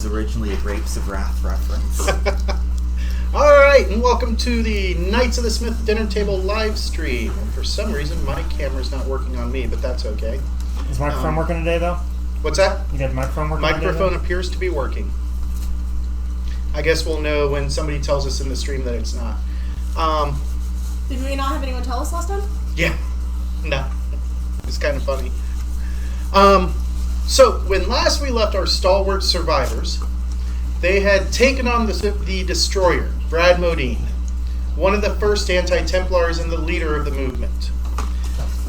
originally a Grapes of Wrath reference. Alright, and welcome to the Knights of the Smith Dinner Table live stream. For some reason, my camera's not working on me, but that's okay. Is the microphone working today, though? What's that? You got the microphone working Microphone today, appears to be working. I guess we'll know when somebody tells us in the stream that it's not. Did we not have anyone tell us last time? Yeah. No. It's kind of funny. So, when last we left our stalwart survivors, they had taken on the destroyer, Brad Modine, one of the first anti-Templars and the leader of the movement.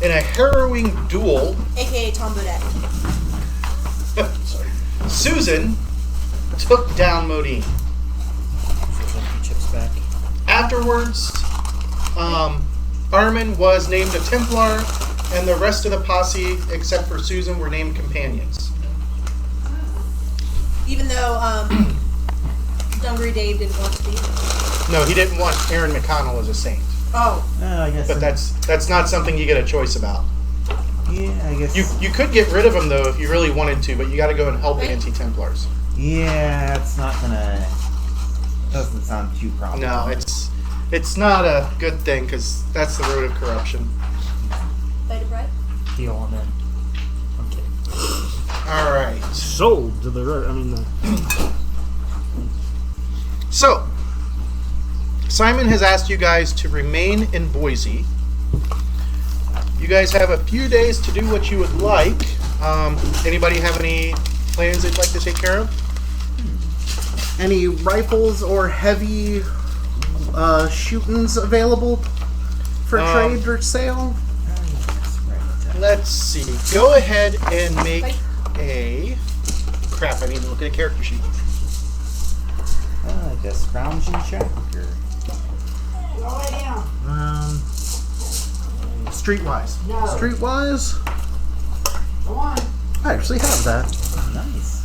In a harrowing duel, AKA Tom Baudet. Susan took down Modine. Chips back. Afterwards, Armin was named a Templar, and the rest of the posse, except for Susan, were named companions. Even though Dungaree Dave didn't want to be. No, he didn't want Aaron McConnell as a saint. Oh. I guess. But that's not something you get a choice about. Yeah, I guess. You could get rid of him, though, if you really wanted to, but you got to go and help anti-Templars. Yeah, it's not gonna. Doesn't sound too promising. No, it's not a good thing, because that's the road of corruption. Beta Brett? Deal on them. I'm kidding. All right. Sold to the So, Simon has asked you guys to remain in Boise. You guys have a few days to do what you would like. Anybody have any plans they'd like to take care of? Any rifles or heavy shootings available for trade or sale? Let's see. Go ahead and make a... Crap, I need to look at a character sheet. I guess scrounging check or... Streetwise. No. Streetwise? Go on. I actually have that. Nice.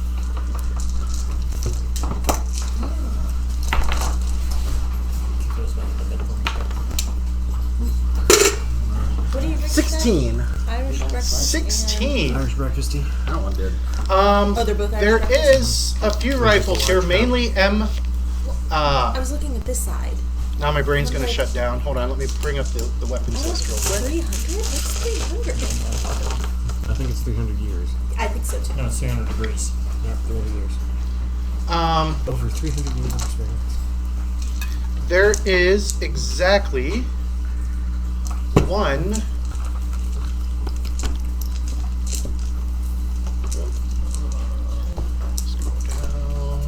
What do you drink? 16. Irish breakfast. 16. Irish breakfasty. That one did. They're both Irish There breakfast? is a few rifles here, mainly M... I was looking at this side. Now my brain's going to shut down. Hold on, let me bring up the weapons list real quick. 300? What's 300? I think it's 300 years. I think so too. No, it's 300 degrees. Yeah, 300 years. Over 300 years of experience. There is exactly one... Scroll down.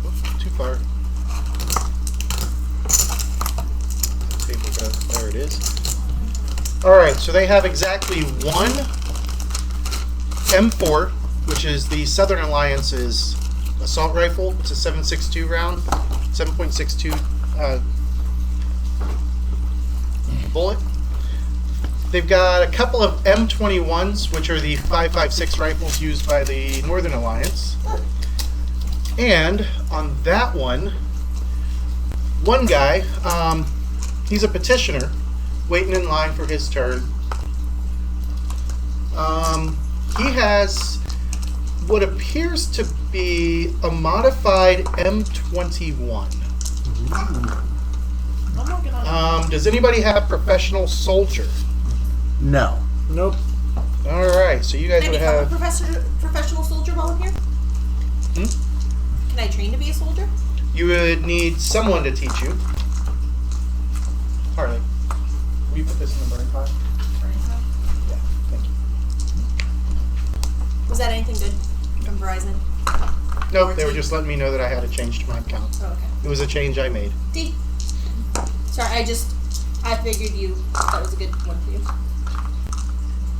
Oops, too far. There it is. Alright, so they have exactly one M4, which is the Southern Alliance's assault rifle. It's a 7.62 round, 7.62 bullet. They've got a couple of M21s, which are the 5.56 rifles used by the Northern Alliance. And on that one guy, he's a petitioner, waiting in line for his turn. He has what appears to be a modified M21. Does anybody have professional soldier? No. Nope. All right, so you guys Can I would become have. a professional soldier while I'm here? Can I train to be a soldier? You would need someone to teach you. Harley, will you put this in the burn pile? Yeah, thank you. Was that anything good from Verizon? Nope, they were just letting me know that I had a change to my account. Oh, okay. It was a change I made. D. Sorry, I figured that was a good one for you.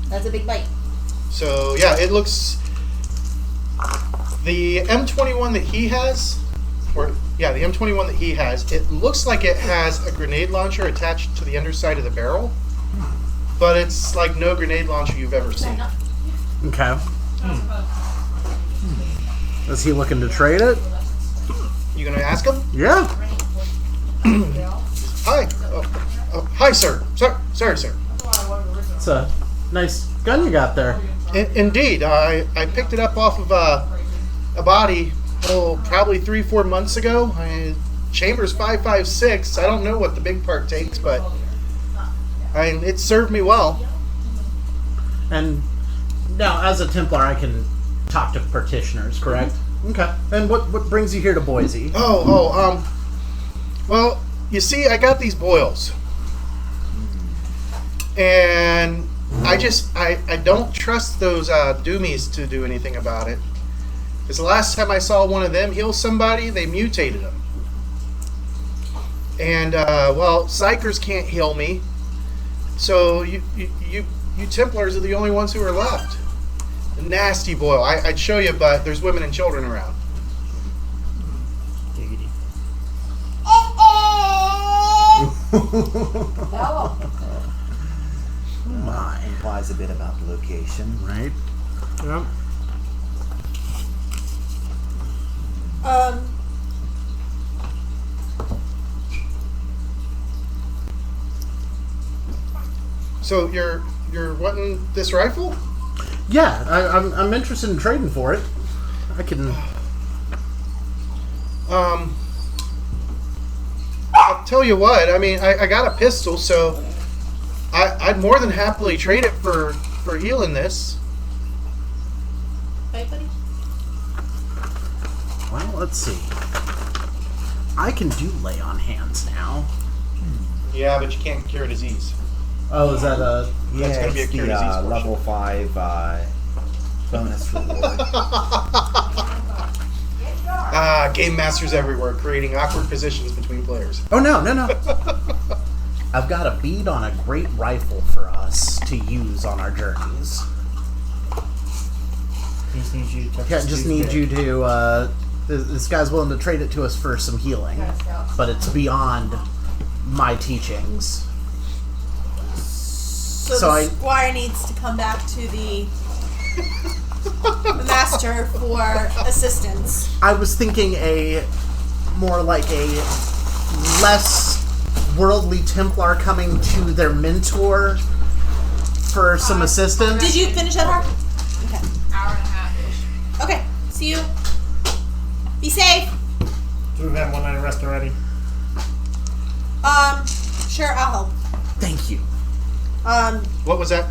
That's a big bite. So yeah, it looks. The M21 that he has, the M21 that he has, it looks like it has a grenade launcher attached to the underside of the barrel, but it's like no grenade launcher you've ever seen. Okay. Is he looking to trade it? You gonna ask him? Yeah. Hi. Hi, sir. Sorry, sir. It's a nice gun you got there. Indeed, I picked it up off of a body probably 3-4 months ago. Chambers 556. I don't know what the big part takes, but it served me well. And now, as a Templar, I can talk to practitioners, correct? Okay. And what brings you here to Boise? Well, you see, I got these boils. And I don't trust those doomies to do anything about it. Because the last time I saw one of them heal somebody, they mutated them. And, psychers can't heal me. So you Templars are the only ones who are left. A nasty boil. I'd show you, but there's women and children around. Giggity. My. Implies a bit about the location. Right? Yep. So you're wanting this rifle? Yeah, I'm interested in trading for it. I can. I'll tell you what. I mean, I got a pistol, so I'd more than happily trade it for healing this. Right, buddy? Well, let's see. I can do lay on hands now. Yeah, but you can't cure disease. Oh, is that a? Yeah, That's gonna be a it's cure the disease portion. level 5 bonus reward. Game masters everywhere, creating awkward positions between players. Oh no! I've got a bead on a great rifle for us to use on our journeys. He just needs you to touch Yeah, his just tooth need pick. you to. This guy's willing to trade it to us for some healing, but it's beyond my teachings. So, So the I- squire needs to come back to the master for assistance. I was thinking more like a less worldly Templar coming to their mentor for some assistance. Did you finish that part? Okay. Hour and a half-ish. Okay. See you. Be safe. Do we have one night of rest already? Sure, I'll help. Thank you. What was that?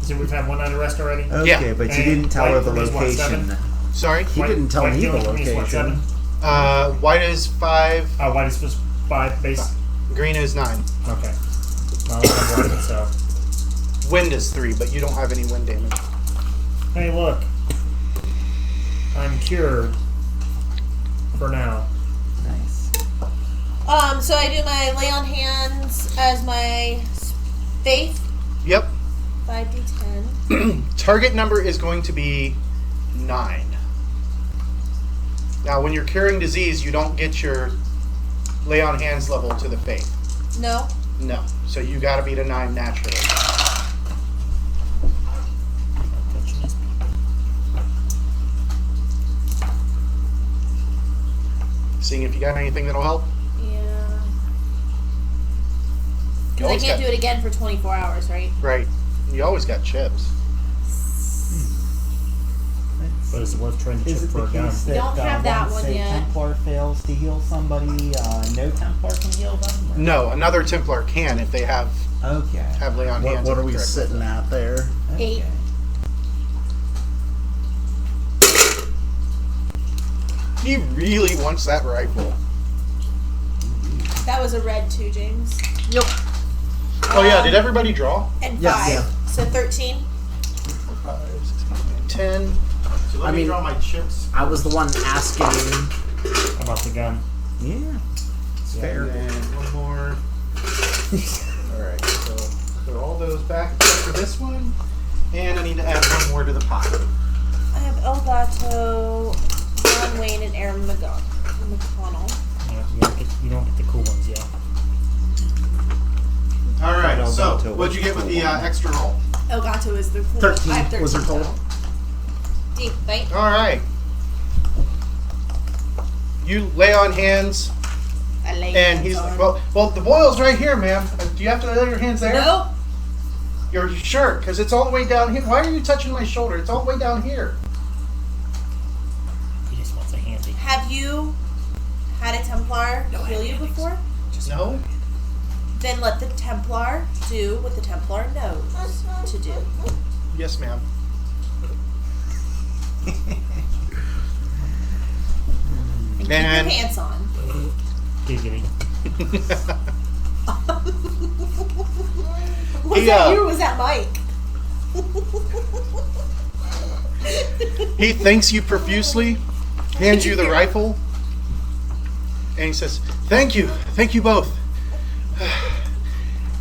So we've had one night of rest already? Okay, Yeah. but you And didn't tell her white the is what, location. 7? Sorry. He didn't tell me the dealing with me is what, location. 7? White is 5. Oh, white is just 5 base. Green is 9. Okay. Well, I'm white, so. Wind is 3, but you don't have any wind damage. Hey, look. I'm cured. For now. Nice. So I do my lay on hands as my faith. Yep. 5d10. Target number is going to be 9. Now, when you're curing disease, you don't get your lay on hands level to the faith. No. No. So you got to beat a 9 naturally. Touching his Seeing if you got anything that'll help. Yeah. You Because I always can't got- do it again for 24 hours, right? Right. You always got chips. But is it worth trading the Is chip it for the a gun? case We don't that have that once one a yet. Templar fails to heal somebody, no Templar can heal them? Or- No, another Templar can if they have Okay. lay on hands. What are at we the correct sitting level. at there? 8. He really wants that rifle. That was a red 2, James. Yep. Oh yeah, did everybody draw? And Yeah. 5. Yeah. So 13. 10. So let I me mean- draw my chips. I was the one asking. About the gun. Yeah. It's fair. And then one more. Alright, so put all those back except for this one. And I need to add one more to the pot. I have Elgato, John Wayne, and Aaron McConnell. Yeah, you don't get the cool ones yet. Alright, Elgato, so what'd what's you get with the the one? extra roll? Elgato is the cool 13 I have 13 was her total. D, right? Alright. You lay on hands, I lay and hands he's on. like, well, the boil's right here, ma'am. Do you have to lay your hands there? Nope. You're sure? Because it's all the way down here. Why are you touching my shoulder? It's all the way down here. He just wants a handy. Have you had a Templar heal you before? No? Then let the Templar do what the Templar knows to do. Yes, ma'am. And keep Man. your pants on. Giggity. Was that you or was that Mike? He thanks you profusely, hands you the rifle, and he says, thank you both.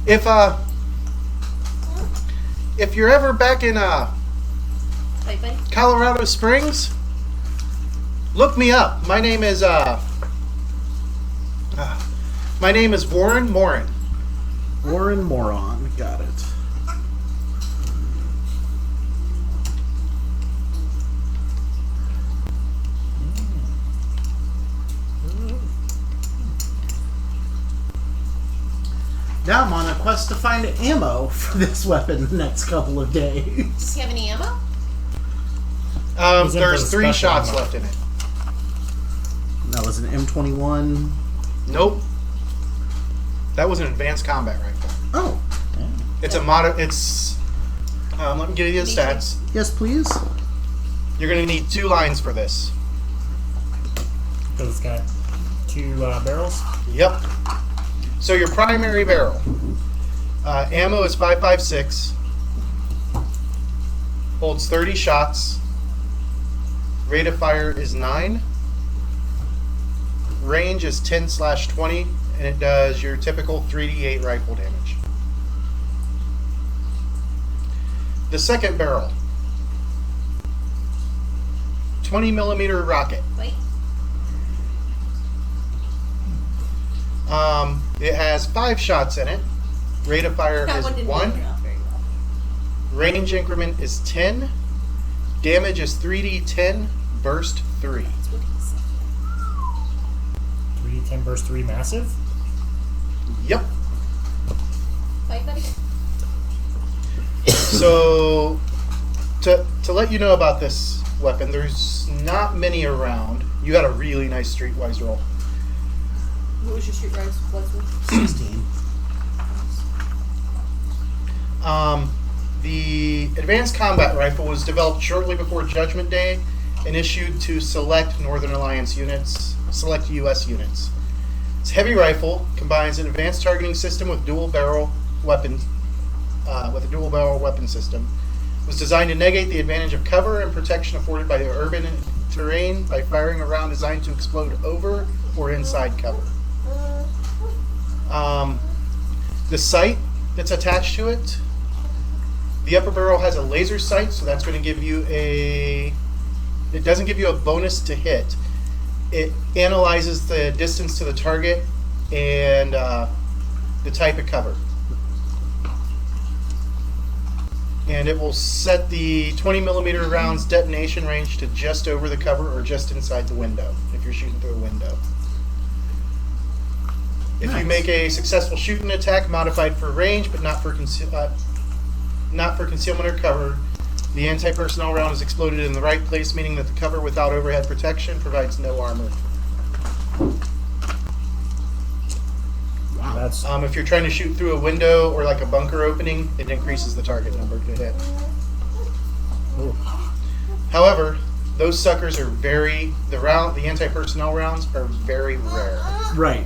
If you're ever back in Wait, buddy. Colorado Springs, look me up. My name is Warren Morin. Warren Moron. Got it. Now I'm on a quest to find ammo for this weapon the next couple of days. Does he have any ammo? He's in for There's the 3 special shots ammo. left in it. That was an M21. Nope. That was an advanced combat rifle. Oh, It's a let me give you the stats. yes, please. You're going to need 2 lines for this. Because it's got 2 barrels. Yep. So your primary barrel. Ammo is 5.56. Holds 30 shots. Rate of fire is 9. Range is 10/20, and it does your typical 3d8 rifle damage. The second barrel. 20mm rocket. Wait. It has 5 shots in it. Rate of fire That is one didn't 1. work out very well. Range increment is 10. Damage is 3d10. Burst 3. That's what he said. 3d10 burst 3 massive. Yep. Wait, buddy. So, to let you know about this weapon, there's not many around. You got a really nice streetwise roll. What was your street rise? What's it? 16. The Advanced Combat Rifle was developed shortly before Judgment Day and issued to select Northern Alliance units, select U.S. units. Its heavy rifle combines an advanced targeting system with dual barrel weapons, with a dual barrel weapon system. It was designed to negate the advantage of cover and protection afforded by the urban terrain by firing a round designed to explode over or inside cover. The sight that's attached to it, the upper barrel has a laser sight, so that's going to give you it doesn't give you a bonus to hit. It analyzes the distance to the target and the type of cover. And it will set the 20mm rounds detonation range to just over the cover or just inside the window if you're shooting through a window. If you make a successful shooting attack modified for range but not for concealment or cover, the anti-personnel round is exploded in the right place, meaning that the cover without overhead protection provides no armor. That's If you're trying to shoot through a window or like a bunker opening, it increases the target number to hit. ooh. However, those suckers are the anti-personnel rounds are very rare. Right.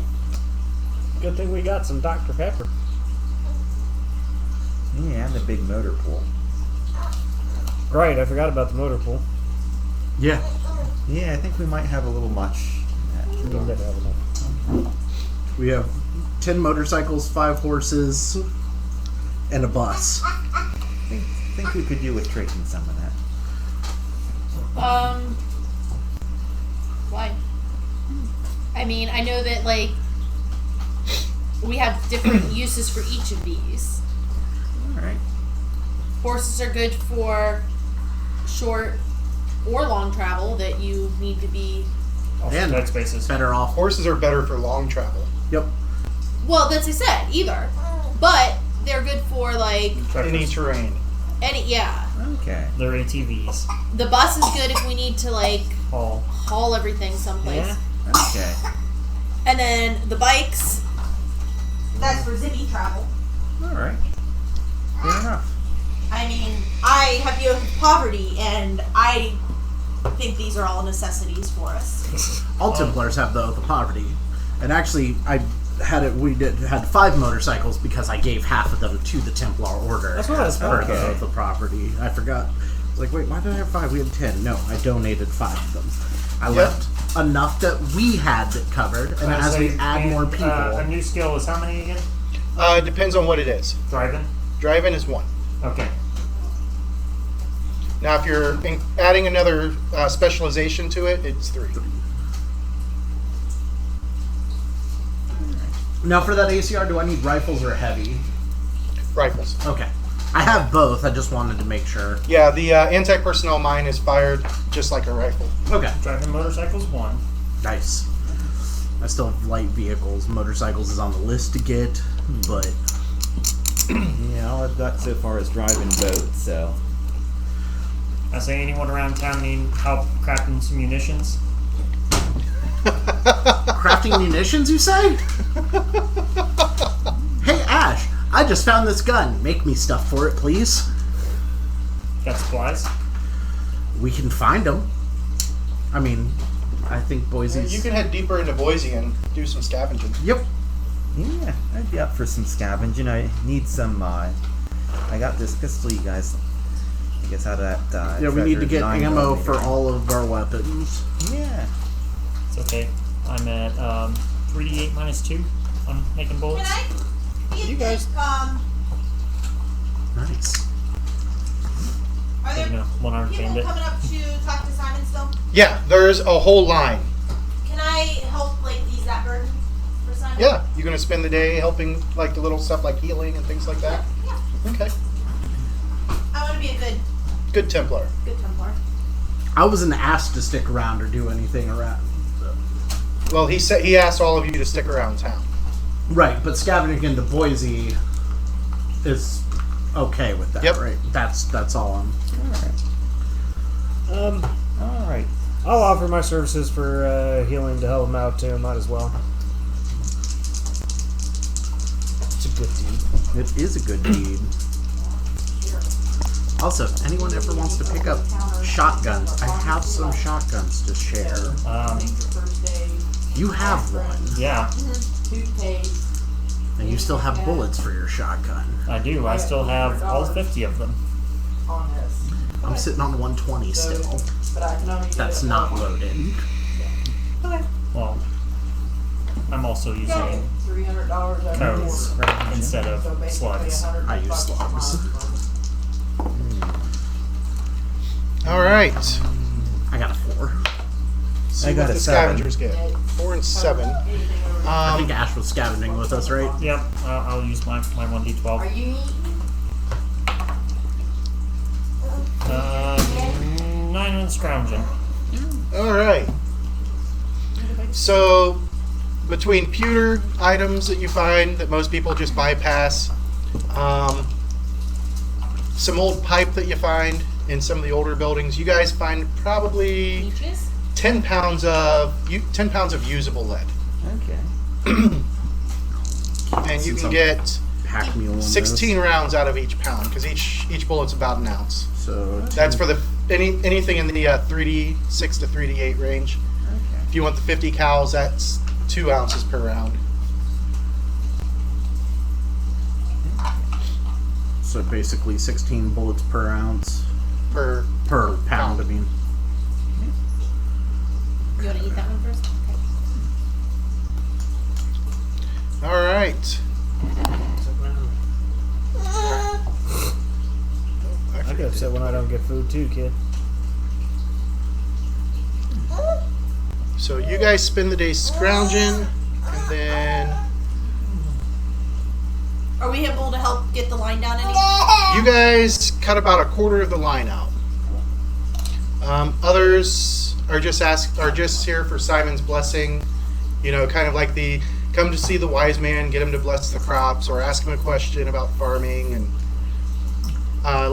Good thing we got some Dr. Pepper. Yeah, and the big motor pool. Right, I forgot about the motor pool. Yeah. Yeah, I think we might have a little much in that. We did have enough. We have 10 motorcycles, 5 horses, and a bus. I think we could do with trading some of that. Why? I mean, I know that, like, we have different uses for each of these. Alright. Horses are good for short or long travel that you need to be... Also And tight spaces. better off. Horses are better for long travel. Yep. Well, that's what I said, either. But they're good for, like... Any terrain. Yeah. Okay. They're ATVs. The bus is good if we need to like All. haul everything someplace. Yeah. Okay. And then the bikes. That's for Zibby travel. All right. Fair enough. I mean, I have dealt with poverty, and I think these are all necessities for us. All Templars have the Oath of Poverty, and actually, I had it. We had 5 motorcycles because I gave half of them to the Templar Order. That's what I was for thinking. the Oath of Property. I forgot. I was like, wait, why did I have 5? We had 10. No, I donated 5 of them. I left enough that we had it covered, and as we add more people, A new skill is how many again? It depends on what it is. Driving? Driving is 1. Okay. Now, if you're adding another specialization to it, it's 3. now for that ACR, do I need rifles or heavy? Rifles. Okay, I have both. I just wanted to make sure. Yeah, the anti-personnel mine is fired just like a rifle. Okay, Driving motorcycles, 1. nice. I still have light vehicles. Motorcycles is on the list to get, but Yeah, all I've got so far is driving boat, so. I say anyone around town need help crafting some munitions? crafting munitions, you say? Hey, Ash, I just found this gun. Make me stuff for it, please. Got supplies? We can find them. I mean, I think Boise's... You can head deeper into Boise and do some scavenging. Yep. Yeah, I'd be up for some scavenging. I need some, I got this pistol, you guys. I guess out of that, Yeah, we need to treasure get 9 ammo millimeter. for all of our weapons. Yeah. It's okay. I'm at 3d8 minus 2 on making bullets. You guys- Nice. Are Taking there a one-armed people bandit. coming up to talk to Simon still? Yeah, there's a whole line. Can I help like ease that burden for Simon? Yeah, you're gonna spend the day helping like the little stuff like healing and things like that. Yeah. Okay, I want to be a good Templar. good Templar. I wasn't asked to stick around or do anything around. Well, he said he asked all of you to stick around town. Right, but scavenging into Boise is okay with that, Yep. right? That's all I'm... All right. I'll offer my services for healing to help him out too. Might as well. It's a good deed. It is a good deed. Also, if anyone ever wants to pick up shotguns, I have some shotguns to share. You have one, Yeah, and you still have bullets for your shotgun. I do. I still have all 50 of them. I'm sitting on 120 still. That's not loaded. Well, I'm also using codes instead of slugs. I use slugs. All right. I got a 4. See I got what a the 7. scavengers get. 4 and 7. I think Ash was scavenging with us, right? Yep, I'll use my 1d12. you? 9 on scrounging. All right. So, between pewter items that you find that most people just bypass, some old pipe that you find in some of the older buildings, you guys find probably Beaches? 10 pounds of usable lead, Okay. and you Since can I'm get Pack mule on 16 rounds out of each pound because each bullet's about an ounce. this. So That's for the anything in the 3d6 to 3d8 range. Okay. If you want the 50 cals, that's 2 ounces per round. So basically 16 bullets per ounce. Per Per pound, I mean. You want to eat that one first? Okay. all right. I get upset when I don't get food too, kid. So you guys spend the day scrounging, and then Are we able to help get the line down any? you guys cut about a quarter of the line out. Others are just here for Simon's blessing. You know, kind of like the come to see the wise man, get him to bless the crops, or ask him a question about farming, and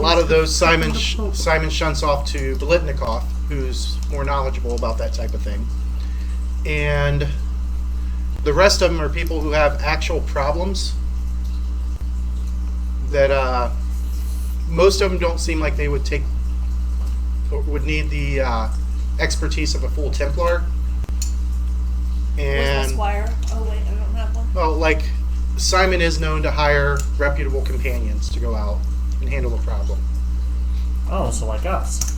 lot of those Simon shunts off to Belitnikov, who's more knowledgeable about that type of thing. And the rest of them are people who have actual problems that most of them don't seem like they would need the expertise of a full Templar. Where's And my squire? Oh wait, I don't have one. well, like Simon is known to hire reputable companions to go out and handle the problem. Oh, so like us.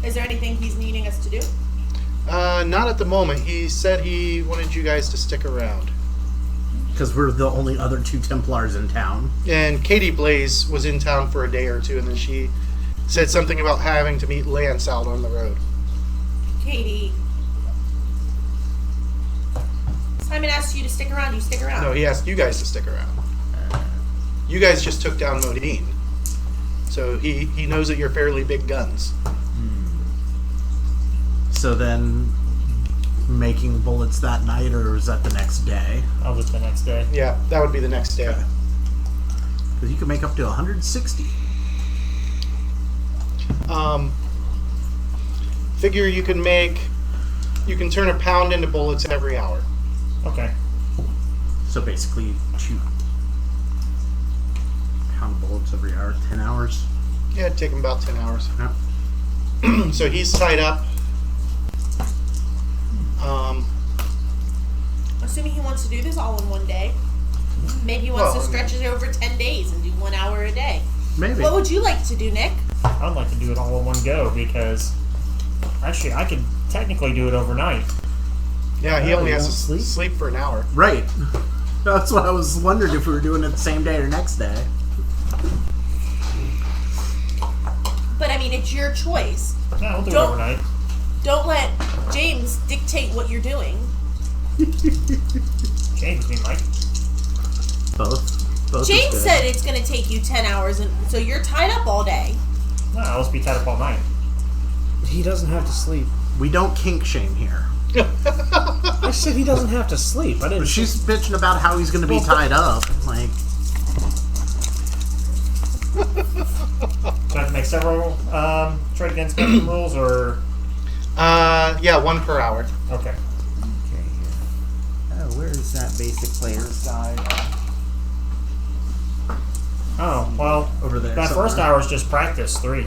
Is there anything he's needing us to do? Not at the moment. He said he wanted you guys to stick around. Because we're the only other 2 Templars in town. And Katie Blaze was in town for a day or two, and then she said something about having to meet Lance out on the road. Katie. Simon asked you to stick around. You stick around. No, he asked you guys to stick around. You guys just took down Modine. So he knows that you're fairly big guns. So then, making bullets that night, or is that the next day? I'll do it the next day. Yeah, that would be the next day. Because you can make up to 160. Figure you can turn a pound into bullets every hour. Okay. So basically, shoot pound bullets every hour, 10 hours. Yeah, it'd take him about 10 hours. Yeah. So he's tied up. Assuming he wants to do this all in one day. Maybe he wants Well, to stretch it over 10 days and do 1 hour a day. Maybe. What would you like to do, Nick? I'd like to do it all in one go because actually I could technically do it overnight. Yeah, he Oh, only you has to don't sleep? sleep for an hour. Right. That's what I was wondering if we were doing it the same day or next day. But I mean, it's your choice. Yeah, we'll do it Don't- overnight. Don't let James dictate what you're doing. James, me, Mike. Both. James is good. said it's going to take you 10 hours, and so you're tied up all day. No, I'll just be tied up all night. He doesn't have to sleep. We don't kink shame here. I said he doesn't have to sleep. I didn't. She's bitching about how he's going to be tied up. Like, Do I have to make several trade against minimum rules or Yeah, 1 per hour. okay? Okay, here. Where is that basic player's guide? Oh, well, over there. that first somewhere. hour is just practice 3.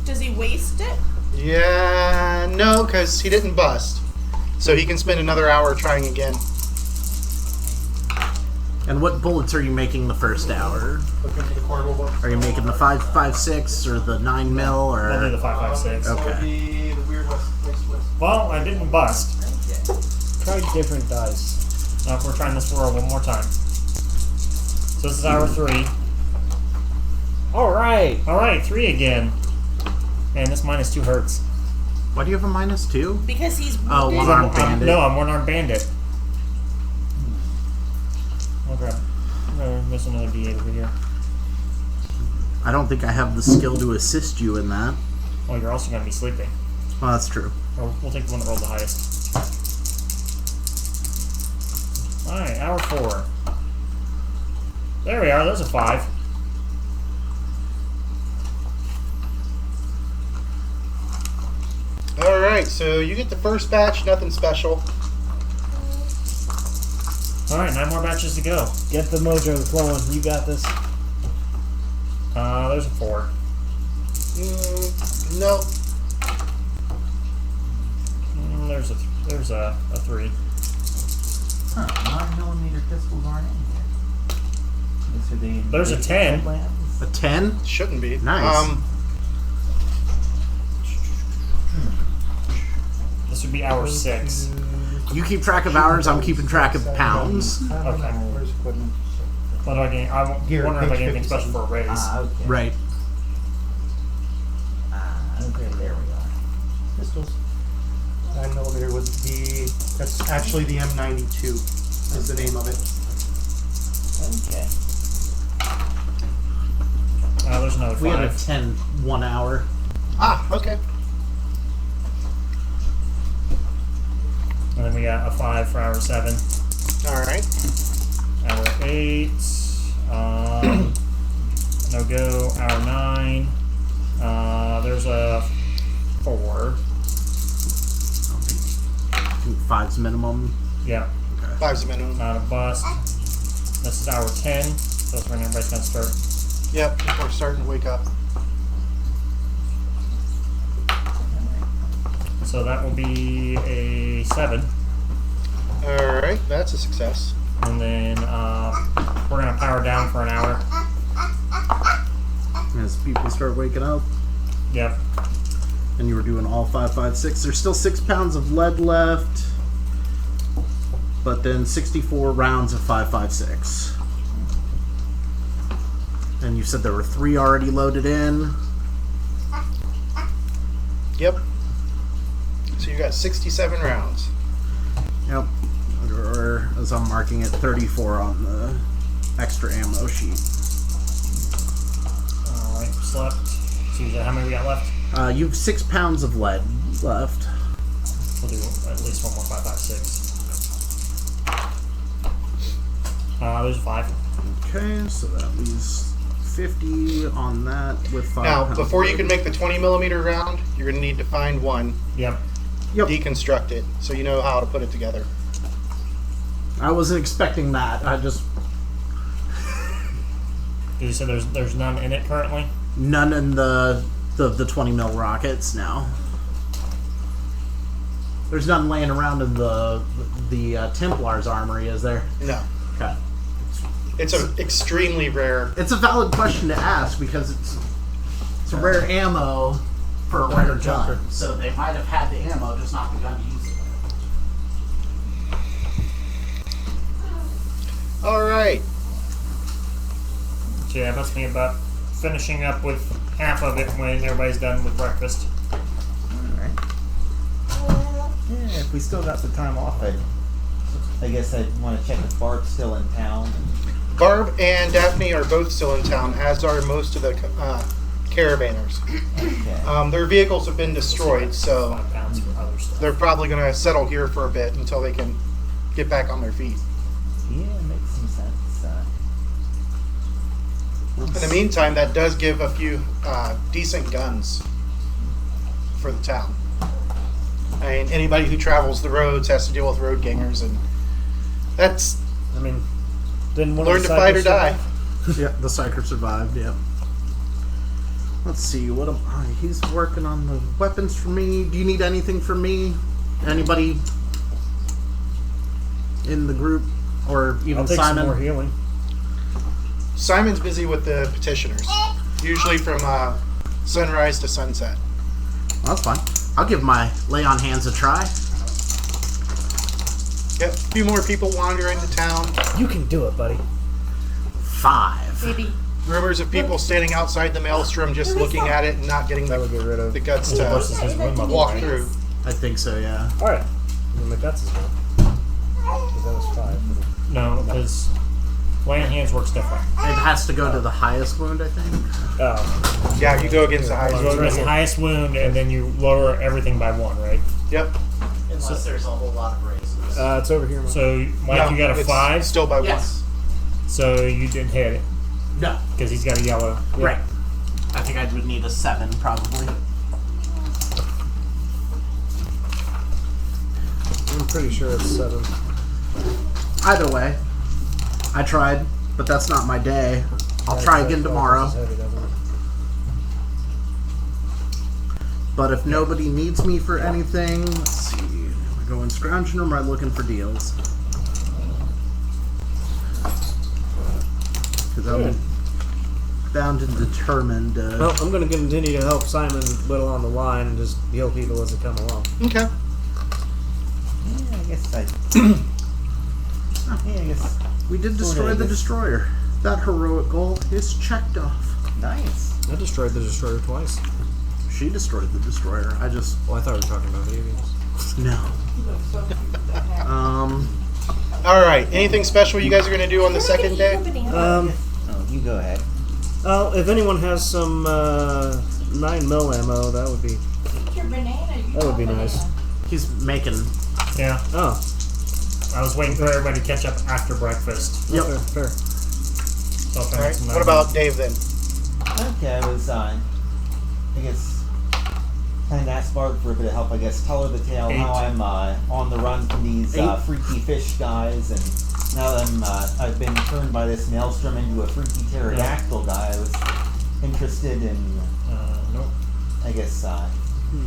Does he waste it? Yeah, no, because he didn't bust. So he can spend another hour trying again. And what bullets are you making the first hour? Looking for the corridor book. Are you making the 5.56 or the 9 mil or? I'll do the 5.56. Okay. The weird West. Well, I didn't bust. Try different dice. We're trying this roll one more time. So this is hour 3. All right. All right, 3 again. Man, this -2 hurts. Why do you have a -2? Because he's Oh, wounded. one-armed bandit. No, I'm one-armed bandit. Okay. There's another D8 over here. I don't think I have the skill to assist you in that. Oh, you're also going to be sleeping. Well, that's true. Or we'll take the one that rolled the highest. Alright, hour 4. There we are, there's a 5. Alright, so you get the first batch, nothing special. Alright, 9 more batches to go. Get the mojo flowing. You got this. There's a 4. No. There's a 3. Huh, 9mm pistols aren't in here. These are the There's a 10. Deadlands? A 10? Shouldn't be. Nice. This would be hour 6. You keep track of hours, I'm keeping track of pounds. Okay. Where's equipment? What do I get? I'm Gear, wondering if I page get anything 57. special for a raise. Okay. Right. Okay, there we are. Pistols. 9mm would be. That's actually the M92. Is the name of it. Okay. There's another 5. We had a 10 1 hour. Okay. And then we got a 5 for hour 7. Alright. Hour 8. there's a 4. I think 5's minimum. Yeah, 5's the minimum. not a bust. This is hour 10, so that's when everybody's gonna start. Yep, people are starting to wake up. So that will be a 7. Alright, that's a success. And then we're gonna power down for an hour. As people start waking up, Yep. and you were doing all 5.56. There's still 6 pounds of lead left, but then 64 rounds of 5.56. And you said there were 3 already loaded in. Yep. So you got 67 rounds. Yep. Or as I'm marking it, 34 on the extra ammo sheet. Alright, slept. So how many we got left? You've 6 pounds of lead left. We'll do at least one more 5.56. There's 5. Okay, so that leaves 50 on that with 5 Now, pounds before you loaded. can make the 20 millimeter round, you're going to need to find one, Yep. Yep. deconstruct it, so you know how to put it together. I wasn't expecting that. I just Did you say there's none in it currently? none in the 20 mil rockets now. There's none laying around in the Templar's armory, is there? No. Okay. It's an extremely rare. It's a valid question to ask because it's a rare ammo for a rare gun. So they might have had the ammo, just not the gun to use it. Alright. So yeah, that's me about finishing up with half of it when everybody's done with breakfast. Alright. Yeah, if we still got the time off, I guess I'd want to check if Barb's still in town. Barb and Daphne are both still in town, as are most of the caravanners. Okay. Their vehicles have been destroyed, so 5 pounds for other stuff. they're probably going to settle here for a bit until they can get back on their feet. Yeah, makes some sense. In the meantime, that does give a few decent guns for the town. I mean, anybody who travels the roads has to deal with road gangers, and that's I mean, didn't one learn of to the fight or Psychers die. Yeah, the Psyker survived, yeah. Let's see, he's working on the weapons for me. Do you need anything from me? Anybody in the group? Or even I'll take Simon? some more healing. Simon's busy with the petitioners, usually from sunrise to sunset. Well, that's fine. I'll give my lay on hands a try. Yep, a few more people wander into town. You can do it, buddy. 5. Baby. Rumors of people standing outside the maelstrom just looking at it and not getting That would get rid of. the guts Versus to his wound level, walk right? through. I think so, yeah. Alright. Then the guts is one. Because that was 5. No, because laying hands works different. It has to go to the highest wound, I think. Oh. Yeah, you go against the highest. So it's the highest wound, and then you lower everything by 1, right? Yep. Unless there's a whole lot of raises. It's over here, man. So, Mike, No, you got a it's 5, Still by Yes. so you didn't hit it, No. because he's got a yellow. Right. I think I would need a 7, probably. I'm pretty sure it's 7. Either way, I tried, but that's not my day. I'll try again tomorrow. Heavy, doesn't it? But if nobody needs me for anything, let's see. Am I going scrounging or am I looking for deals? Because I'm bound and determined. Well, I'm going to continue to help Simon whittle on the line and just heal people as they come along. Okay. Yeah, I guess yeah, I guess. We did destroy the destroyer. That heroic goal is checked off. Nice. I destroyed the destroyer twice. She destroyed the destroyer. I just Well, I thought we were talking about video games. no. All right. Anything special you guys are going to do on the second day? Oh, you go ahead. If anyone has some 9mm ammo, that would be Your banana. You that would be nice. He's making. Yeah, Oh, I was waiting for everybody to catch up after breakfast. Yep. fair. So I'll try All to right. make some What about Dave then? Okay, I was I guess kind of ask Barb for a bit of help, I guess. Tell her the tale, how I'm on the run from these freaky fish guys, and now I've been turned by this maelstrom into a freaky pterodactyl guy. I was interested in, Nope. I guess,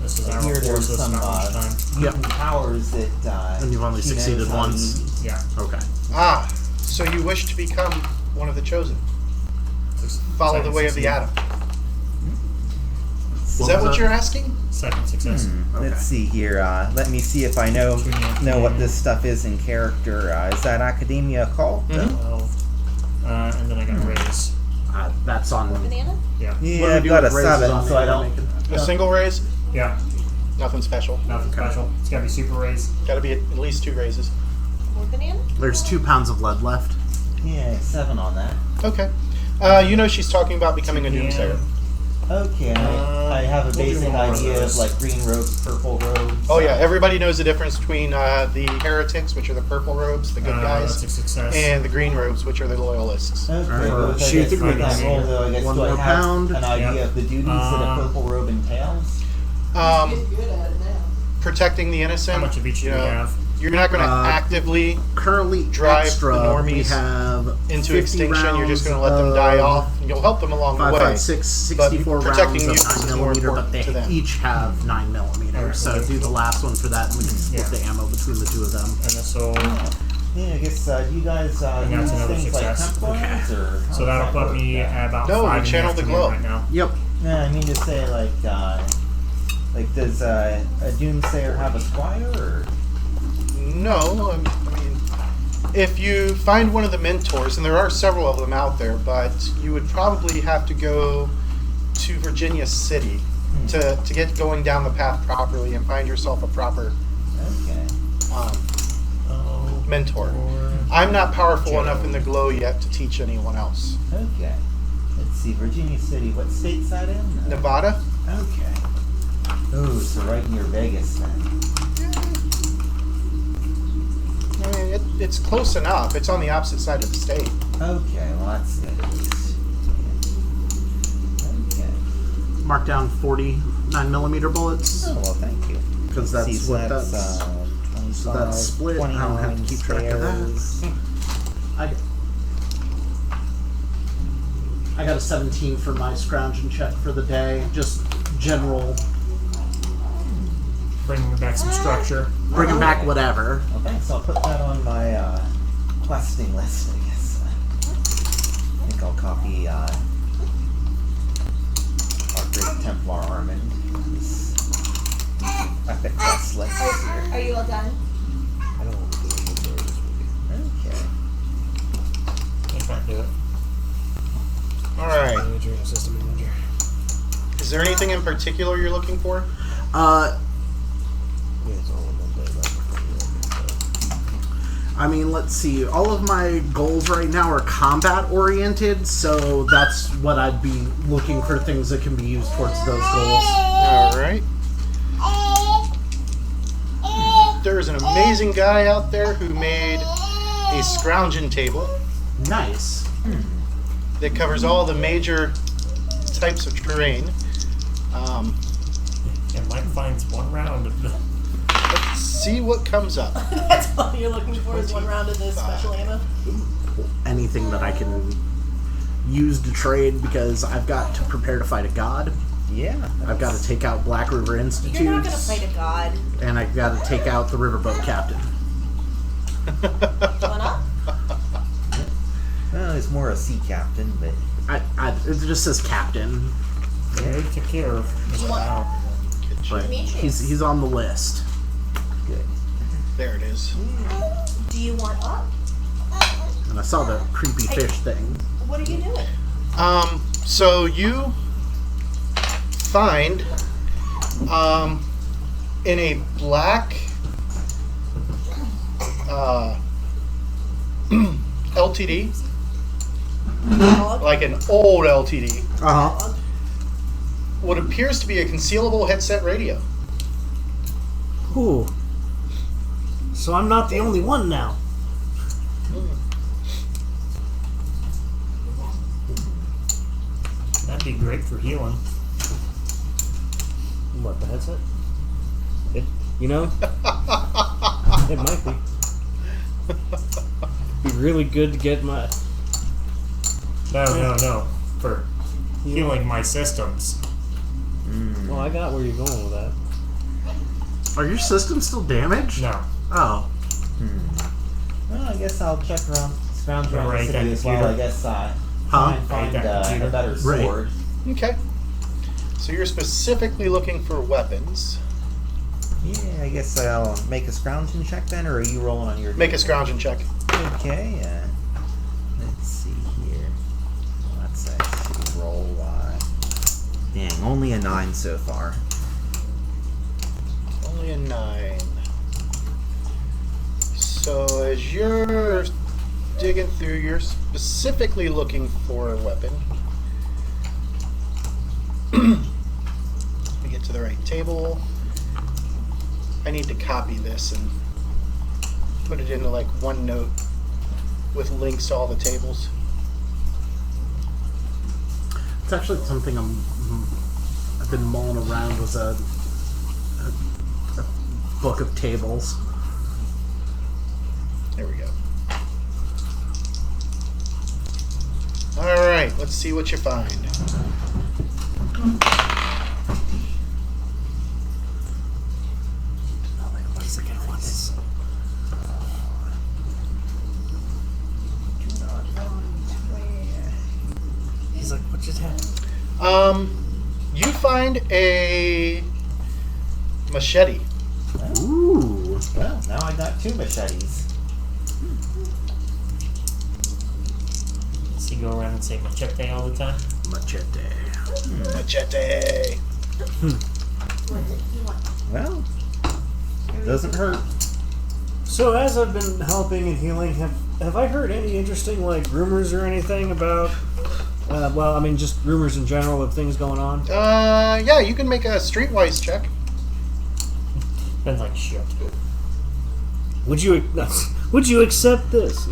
This is I our hear there's forces, some not much time. mutant powers that. And you've only she knows succeeded how to once. use. Yeah. Okay. Ah, so you wish to become one of the chosen. Follow the way of the atom. Is that what you're asking? Second success. Let's see here. Let me see if I know what this stuff is in character. Is that Academia Occult? 12. And then I got a raise. That's on. Banana? Yeah. What do Yeah, we I've do got a with raises 7, on so the I other don't. making? A single raise? Yeah. Nothing special. Nothing special. It's gotta be super raise. Got to be at least 2 raises. More banana? There's 2 pounds of lead left. Yeah, 7 on that. Okay. You know she's talking about becoming a doomsayer. Okay, I have a we'll do basic more of idea of those. like green robes, purple robes. Oh yeah, everybody knows the difference between the heretics, which are the purple robes, the good That's guys, a success. and the green robes, which are the loyalists. Okay, Alright, well, if I shoot guess the for green that one. roll, though, I guess One do I more have pound. an idea Yep. of the duties that a purple robe entails? Protecting the innocent. How much of each do you we know, have? You're not going to actively Currently, drive extra, the normies we have into 50 extinction. You're just rounds going to let them die of off. You'll help them along 5, the way. 5, 6, but 64 protecting rounds mutants of is 9 more millimeter, but important they to them. each have 9 millimeter. Alright, So okay. do the last one for that, and we can split Yeah. the ammo between the 2 of them. And then so Yeah, I guess do you guys And that's use another things like success. Templars or? how so does that'll that put work? me at about No, 5 we channeled the glow. right now. Yep. Yeah, I mean to say like does a doomsayer have a squire or? No, I mean, if you find one of the mentors, and there are several of them out there, but you would probably have to go to Virginia City to get going down the path properly and find yourself a proper Okay. mentor. I'm not powerful enough in the glow yet to teach anyone else. Okay. Let's see, Virginia City. What state's that in? Nevada? Okay. Oh, so right near Vegas then. I mean, it's close enough. It's on the opposite side of the state. Okay, well that's good at least. Okay. Mark down 40 9mm bullets. Oh well, thank you. Because Let's that's see, so what that's, that's. 25, so that's split. I don't have to 29 keep track of that. spares. I got a 17 for my scrounging check for the day. Just general, Bringing back some structure. bringing back whatever. Well, thanks. I'll put that on my questing list, I guess. I think I'll copy our great Templar Armand. His epic quest list here. Are you all done? Okay. I can't do it. All right. Manager and assistant manager. Is there anything in particular you're looking for? Yeah, it's all in one day. I mean, let's see. All of my goals right now are combat oriented, so that's what I'd be looking for, things that can be used towards those goals. All right. There's an amazing guy out there who made a scrounging table Nice. that covers all the major types of terrain. And Mike finds 1 round of the. Let's see what comes up. That's all you're looking for is 1 round of this special ammo. Anything that I can use to trade, because I've got to prepare to fight a god. Yeah. I've got to take out Black River Institute. You're not gonna fight a god. And I've got to take out the riverboat captain. Why not? Well, he's more a sea captain, but It just says captain, Very took care of. You want- Wow. but Demetrius. he's on the list. good. There it is. Do you want up? And I saw the creepy fish thing. What are you doing? So you find in a black LTD, Dog? like an old LTD, Uh-huh. what appears to be a concealable headset radio. Ooh. So I'm not the only one now. That'd be great for healing. What, the headset? It, you know, it might be. Be really good to get my. No. For healing my systems. Well, I got where you're going with that. Are your systems still damaged? No. Oh. Well, I guess I'll check around, scrounge around the Right, city that as well. computer. I guess try Huh? and find Right, that a computer. better Right. sword. Okay. So you're specifically looking for weapons. Yeah, I guess I'll make a scrounging check then, or are you rolling on your? Make a scrounging check. Okay. Let's see here. Let's actually roll. Dang, only a 9 so far. Only a 9. So as you're digging through, you're specifically looking for a weapon. Let me get to the right table. I need to copy this and put it into like OneNote with links to all the tables. It's actually something I've been mulling around was a book of tables. There we go. Alright, let's see what you find. What is it gonna want this? He's like, what just happened? You find a machete. Ooh. Well, now I got 2 machetes. Does he go around and say machete all the time? Machete. Machete. Well, doesn't hurt. So as I've been helping and healing, have I heard any interesting rumors or anything about? Well, I mean, just rumors in general of things going on. Yeah, you can make a streetwise check. Depends like shit. Would you accept this?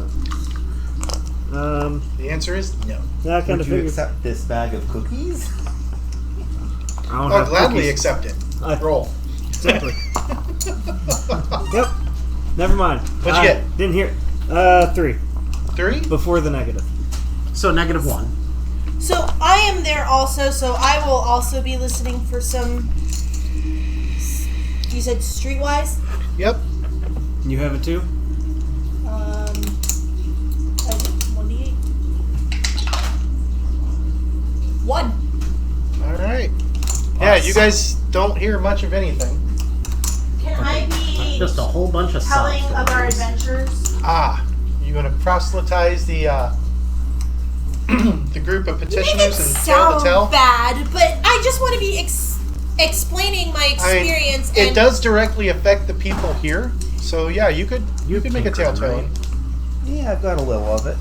The answer is no. I kind Would of you figured. accept this bag of cookies? I don't I'll have gladly cookies. accept it. I- Roll. Exactly. Yep. Never mind. What'd you get? Didn't hear. 3 3? before the negative. So -1. So I am there also, so I will also be listening for some. You said streetwise? Yep. You have it too. 1d8. 1. Alright. Yeah, you guys don't hear much of anything. Can I be Just a whole bunch of telling sob of our stories. adventures? You gonna proselytize the the group of You make it petitioners and tell the sound tale? bad, but I just want to be explaining my experience. It and does directly affect the people here. So yeah, you could make a tale tinkering, telling. Yeah, I've got a little of it.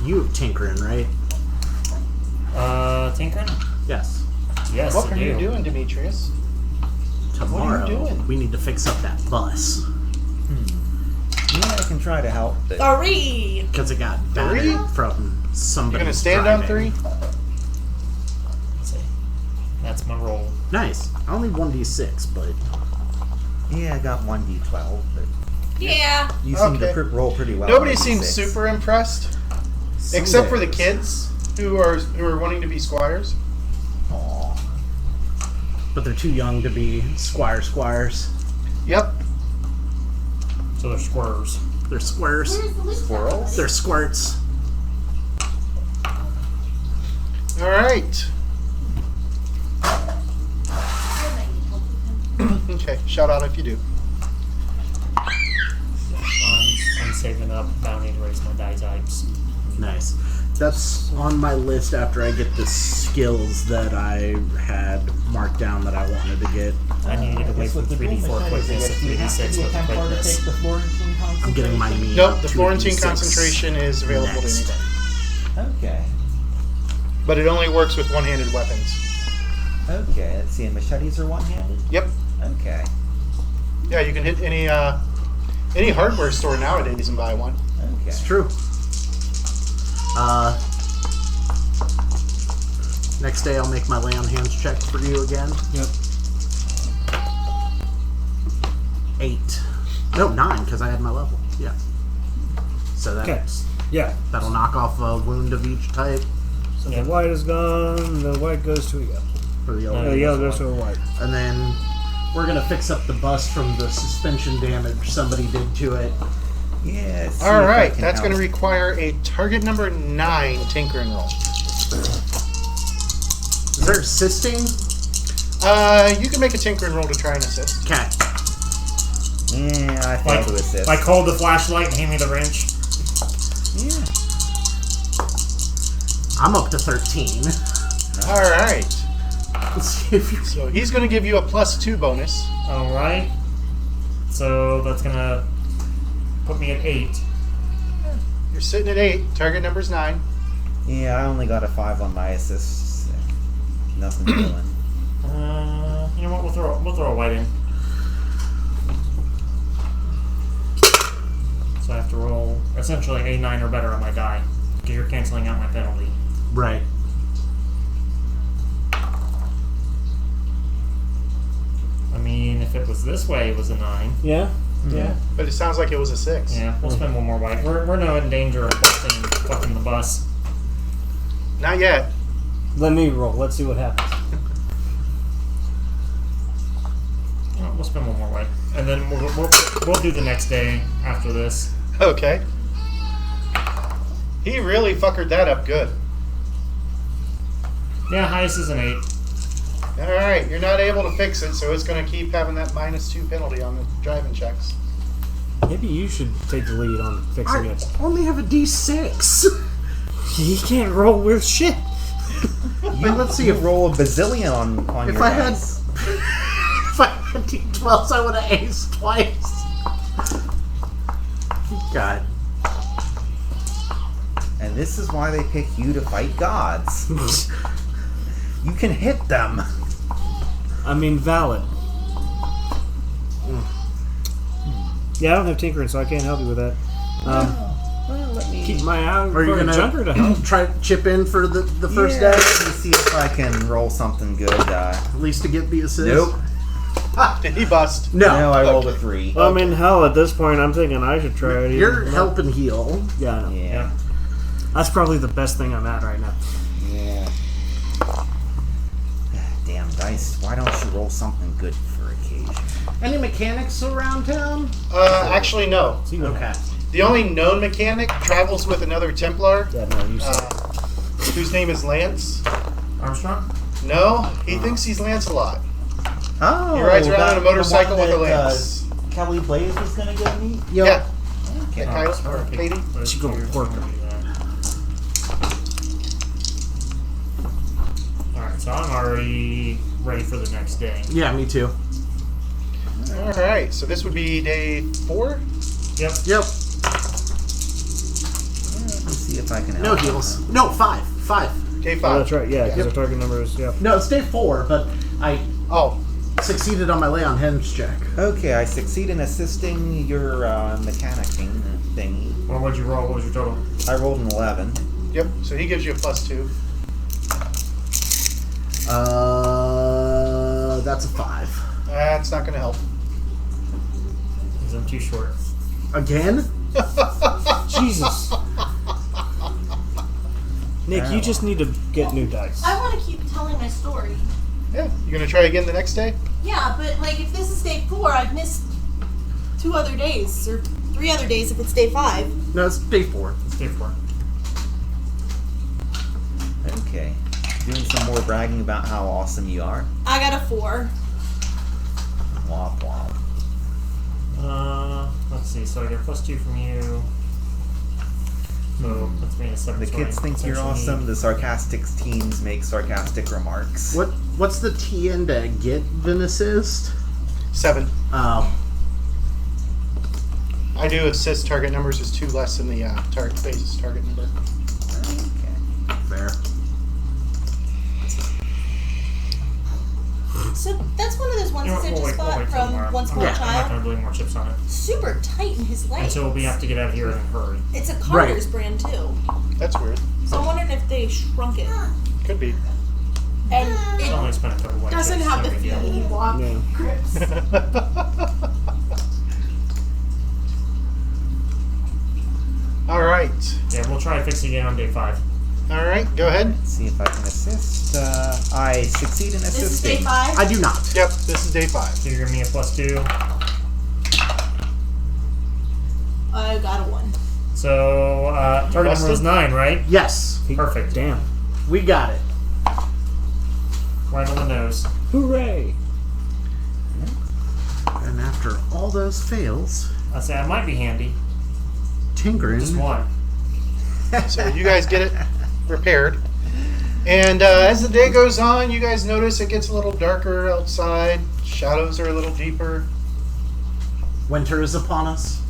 You have tinkering, right? Tinkering? Yes. Yes, What I are you do. doing, Demetrius? Tomorrow, doing? we need to fix up that bus Yeah, I can try to help, but 3. because it got 3? battered from You somebody. gonna stand on 3? Let's see. That's my roll. Nice. Only 1d6, but yeah, I got 1d12, but Yeah. you seem Okay. to roll pretty well. Nobody on seems 1d6. super impressed, Some except for the days. kids who are wanting to be squires. Aw. they're too young to be squires. Yep. So they're squirrers. They're squares. Squirrels? They're squirts. All right. Okay. Shout out if you do. I'm saving up bounty to raise my die types. Nice. That's on my list after I get the skills that I had marked down that I wanted to get. I needed to wait for 3d4 quickness and 3d6 with the quickness. I'm getting my meat Nope. up The to Florentine 2d6 concentration is available next. to anybody, Okay. but it only works with one-handed weapons. Okay, let's see. And machetes are one-handed? Yep. Okay. Yeah, you can hit any hardware store nowadays and buy one. Okay. It's true. Next day I'll make my lay on hands check for you again. Yep. 8. No, 9, because I had my level. Yeah. So Okay. that's Yeah. that'll knock off a wound of each type. So Yeah. the white is gone. The white goes to a yellow. For the yellow. The yellow goes to a white. And then we're gonna fix up the bus from the suspension damage somebody did to it. Yeah. see All if I right, can that's help. going to require a target number 9 tinker and roll. Is there assisting? You can make a tinker and roll to try and assist. Okay. Yeah, I failed to assist. Like hold the flashlight and hand me the wrench. Yeah. I'm up to 13. All right. Let's see if you. So he's going to give you a +2 bonus. All right. So that's gonna put me at 8. You're sitting at 8. Target number's 9. Yeah, I only got a 5 on my assists. So nothing doing. You know what? We'll throw a white in. So I have to roll essentially a 9 or better on my die because you're canceling out my penalty. Right. I mean, if it was this way, it was a 9. Yeah. Yeah. But it sounds like it was a 6. Yeah, we'll spend one more white. We're no in danger of fucking the bus. Not yet. Let me roll. Let's see what happens. Well, we'll spend one more white, and then we'll do the next day after this. Okay. He really fuckered that up good. Yeah, highest is an 8. All right, you're not able to fix it, so it's going to keep having that -2 penalty on the driving checks. Maybe you should take the lead on fixing I it. only have a D6. He can't roll with shit. You, let's see if roll a bazillion on If your I had, dice. if I had D12s, I would have aced twice. God. And this is why they pick you to fight gods. You can hit them. I mean, valid. Yeah, I don't have tinkering, so I can't help you with that. Well, let me Keep my eye Are you for a gonna junker to help. try to chip in for the first yeah, day? let me see if I can roll something good. At least to get the assist? Nope. Did he bust? No, No. I rolled a 3. Well, I mean, hell, at this point, I'm thinking I should try it. You're even- helping heal. Yeah, I know. Yeah. That's probably the best thing I'm at right now. Yeah. Damn dice. Why don't you roll something good for occasion? Any mechanics around town? Actually, no. See what Okay. happens. The only known mechanic travels with another Templar, Yeah, no, you said whose name is Lance. Armstrong? No, he thinks he's Lancelot. Oh, He rides around on a the motorcycle one with a that, lance. Kelly Blaze was gonna give me. Yo, Yeah. Okay. Kylie, or Katie? She go pork him. Alright, so I'm already ready for the next day. Yeah, me too. All right, so this would be day 4. Yep. Yep. Let's see if I can help. No heals. No, 5. 5. Day 5. Oh, that's right, yeah, because Yep. our target number is, yeah. No, it's day 4, but I Oh, succeeded on my lay on hands check. Okay, I succeed in assisting your mechanicking thingy. Well, what'd you roll? What was your total? I rolled an 11. yep. So he gives you a +2. That's a 5. That's not going to help. Because I'm too short. Again? Jesus. Nick, you just need to get new dice. I want to keep telling my story. Yeah. You going to try again the next day? Yeah, but like if this is day 4, I've missed 2 other days or 3 other days if it's day 5. No, it's day 4. Let's do 4. Okay. Doing some more bragging about how awesome you are. I got a 4. Womp womp. Let's see. So I get +2 from you. So that's me a 7. The so kids I think you're essentially awesome. The sarcastic teens make sarcastic remarks. What's the T in to get an assist? 7. Oh. I do assist target numbers is 2 less than the target base target number. Okay. Fair. So that's one of those ones You know that I what, just we'll got wait till from tomorrow. Once I'm More not going Child. to do any more chips on it. Super tight in his legs. Until we have to get out of here in a hurry. It's a Carter's brand too. That's weird. So I'm wondering if they shrunk it. Could be. And It's only it spent a couple white doesn't chips, have no the big deal. feely walk Yeah. grips. All right. Yeah, we'll try fixing it on day 5. All right. Go ahead. Let's see if I can assist. I succeed in This is day assisting. 5. I do not. Yep. This is day 5. So you're giving me a +2. I got a 1. So target number was 9, right? Yes, Perfect. Damn. we got it. Right on the nose. Hooray! And after all those fails, I say I might be handy. tinkering. Just one. So you guys get it repaired. And as the day goes on, you guys notice it gets a little darker outside. Shadows are a little deeper. Winter is upon us.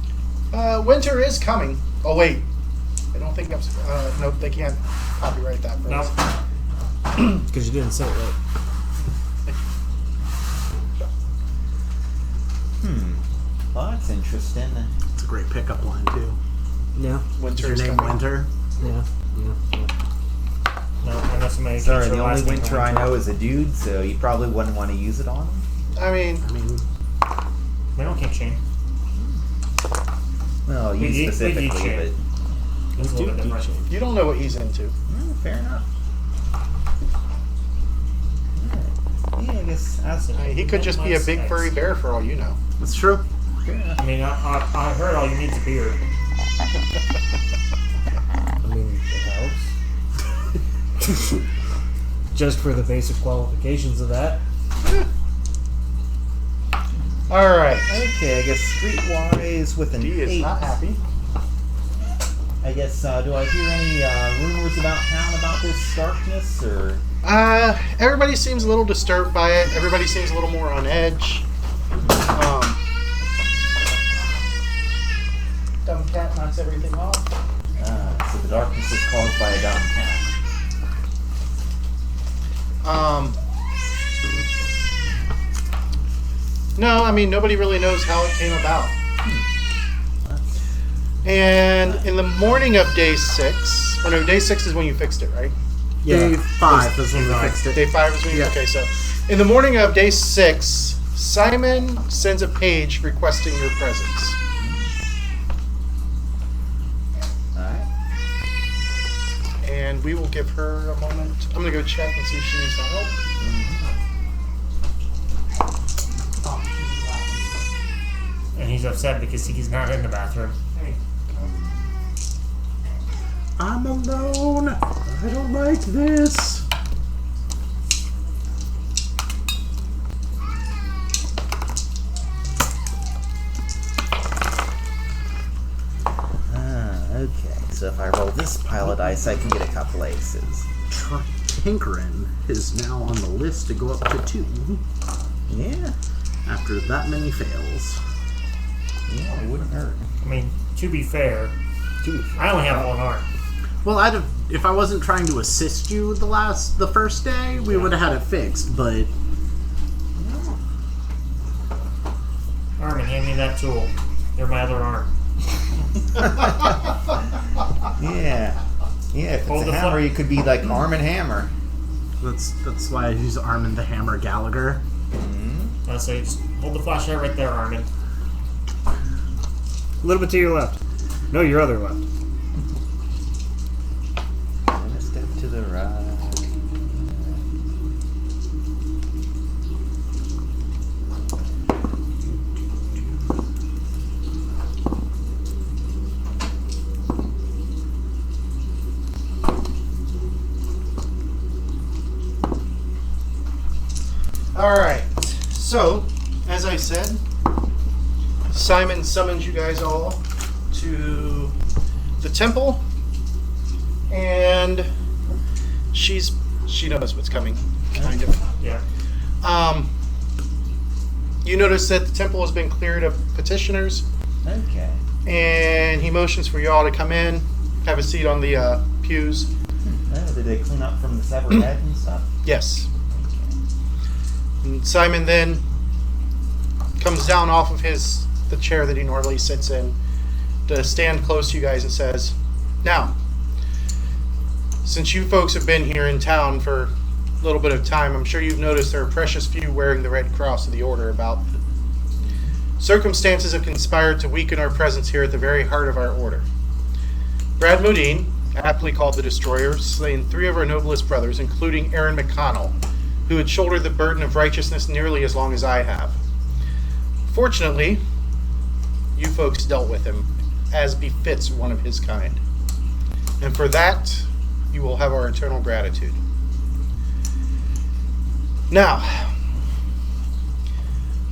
Winter is coming. Oh, wait. I don't think I'm... nope, they can't copyright that phrase. Nope. Because you didn't say it right. Well, that's interesting. It's a great pickup line too. Yeah. Is Winter your is name coming. Winter? Yeah. No, I know somebody. Sorry, gets the your only last name winter wrong. I know is a dude, so you probably wouldn't want to use it on him. I mean, We don't kick shame. Well, you We eat specifically, shit. but It's a little bit different. you don't know what he's into. fair enough. Alright. Yeah, I guess that's I mean, he could just be a big furry bear for all you know. That's true. fair enough. I mean, I heard all you need is a beard. I mean, it helps. Just for the basic qualifications of that. All right. Okay, I guess streetwise with an He is 8. not happy. I guess, do I hear any rumors about town about this darkness, or? Everybody seems a little disturbed by it. Everybody seems a little more on edge. Dumb cat knocks everything off. So the darkness is caused by a dumb cat. No, I mean, nobody really knows how it came about. And in the morning of day 6, or no, day 6 is when you fixed it, right? Day 5 is when we fixed it. Day 5 is when you, Yeah. okay, so in the morning of day 6, Simon sends a page requesting your presence. Alright. And we will give her a moment. I'm gonna go check and see if she needs my help. And he's upset because he's not in the bathroom. I'm alone. I don't like this. Okay, so if I roll this pile of dice, I can get a couple aces. Tinkering is now on the list to go up to 2 Yeah, after that many fails. yeah, it wouldn't hurt. I mean, to be fair, I only have one arm. Well, if I wasn't trying to assist you the first day, we would have had it fixed. But Armin, hand me that tool. You're my other arm. Yeah, yeah. If Hold it's a the hammer, fu- you could be like Arm and Hammer. that's why I use Armin the Hammer Gallagher. I say, just hold the flashlight right there, Armin. A little bit to your left. No, your other left. And a step to the right. Alright, so, as I said, Simon summons you guys all to the temple, and she knows what's coming, kind of. Yeah. You notice that the temple has been cleared of petitioners, Okay. and he motions for you all to come in, have a seat on the pews. Did they clean up from the severed head and stuff? Yes. And Simon then comes down off of the chair that he normally sits in to stand close to you guys and says, "Now, since you folks have been here in town for a little bit of time, I'm sure you've noticed there are precious few wearing the Red Cross of the Order about. Circumstances have conspired to weaken our presence here at the very heart of our order. Brad Modine, aptly called the Destroyer, slain 3 of our noblest brothers, including Aaron McConnell, who had shouldered the burden of righteousness nearly as long as I have. Fortunately, you folks dealt with him as befits one of his kind. And for that, you will have our eternal gratitude. Now,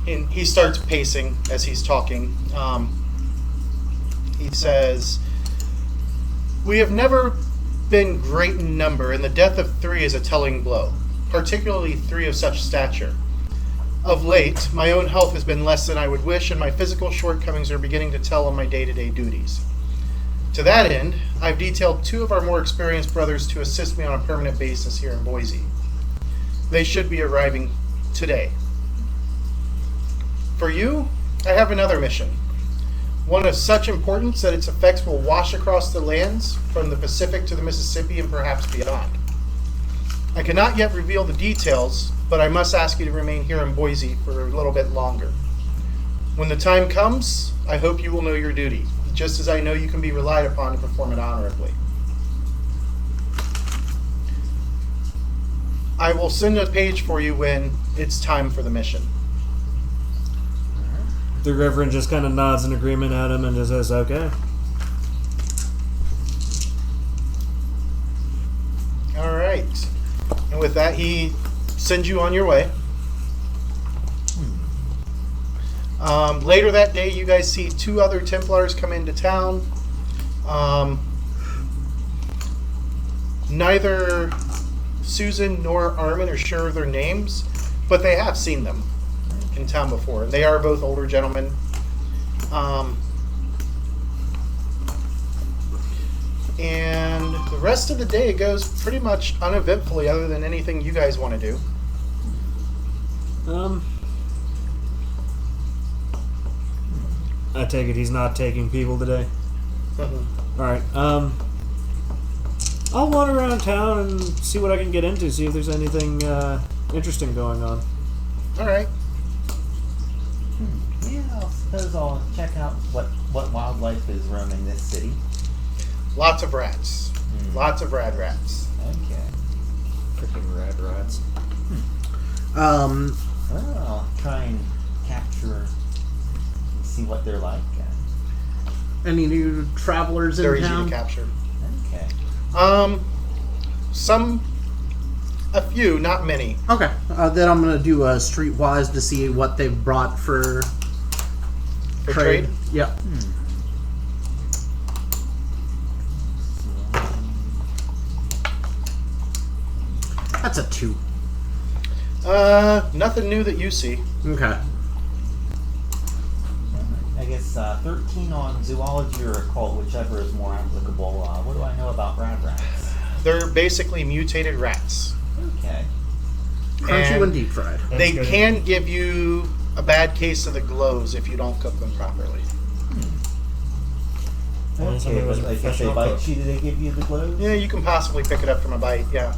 and he starts pacing as he's talking. He says, "We have never been great in number, and the death of 3 is a telling blow, particularly 3 of such stature. Of late, my own health has been less than I would wish, and my physical shortcomings are beginning to tell on my day-to-day duties. To that end, I've detailed 2 of our more experienced brothers to assist me on a permanent basis here in Boise. They should be arriving today. For you, I have another mission, one of such importance that its effects will wash across the lands from the Pacific to the Mississippi and perhaps beyond. I cannot yet reveal the details, but I must ask you to remain here in Boise for a little bit longer. When the time comes, I hope you will know your duty, just as I know you can be relied upon to perform it honorably. I will send a page for you when it's time for the mission." The Reverend just kind of nods in agreement at him and just says, "Okay." All right. And with that, he sends you on your way. Later that day, you guys see 2 other Templars come into town. Neither Susan nor Armin are sure of their names, but they have seen them in town before. They are both older gentlemen. And the rest of the day goes pretty much uneventfully, other than anything you guys want to do. I take it he's not taking people today. Alright, I'll wander around town and see what I can get into, see if there's anything interesting going on. Alright. Yeah, I suppose I'll check out what wildlife is roaming this city. Lots of rats. Lots of rad rats. Okay. Freaking rad rats. Well, I'll try and capture and see what they're like. Any new travelers They're in easy town? to capture. Okay. A few, not many. Okay. Then I'm gonna do a streetwise to see what they've brought for trade. Yeah. That's a 2. Nothing new that you see. Okay. I guess 13 on zoology or occult, whichever is more applicable. What do I know about rad rats? They're basically mutated rats. Okay. Crunchy when deep fried. They can give you a bad case of the glows if you don't cook them properly. Okay, but like if they bite you, do they give you the glows? Yeah, you can possibly pick it up from a bite, yeah.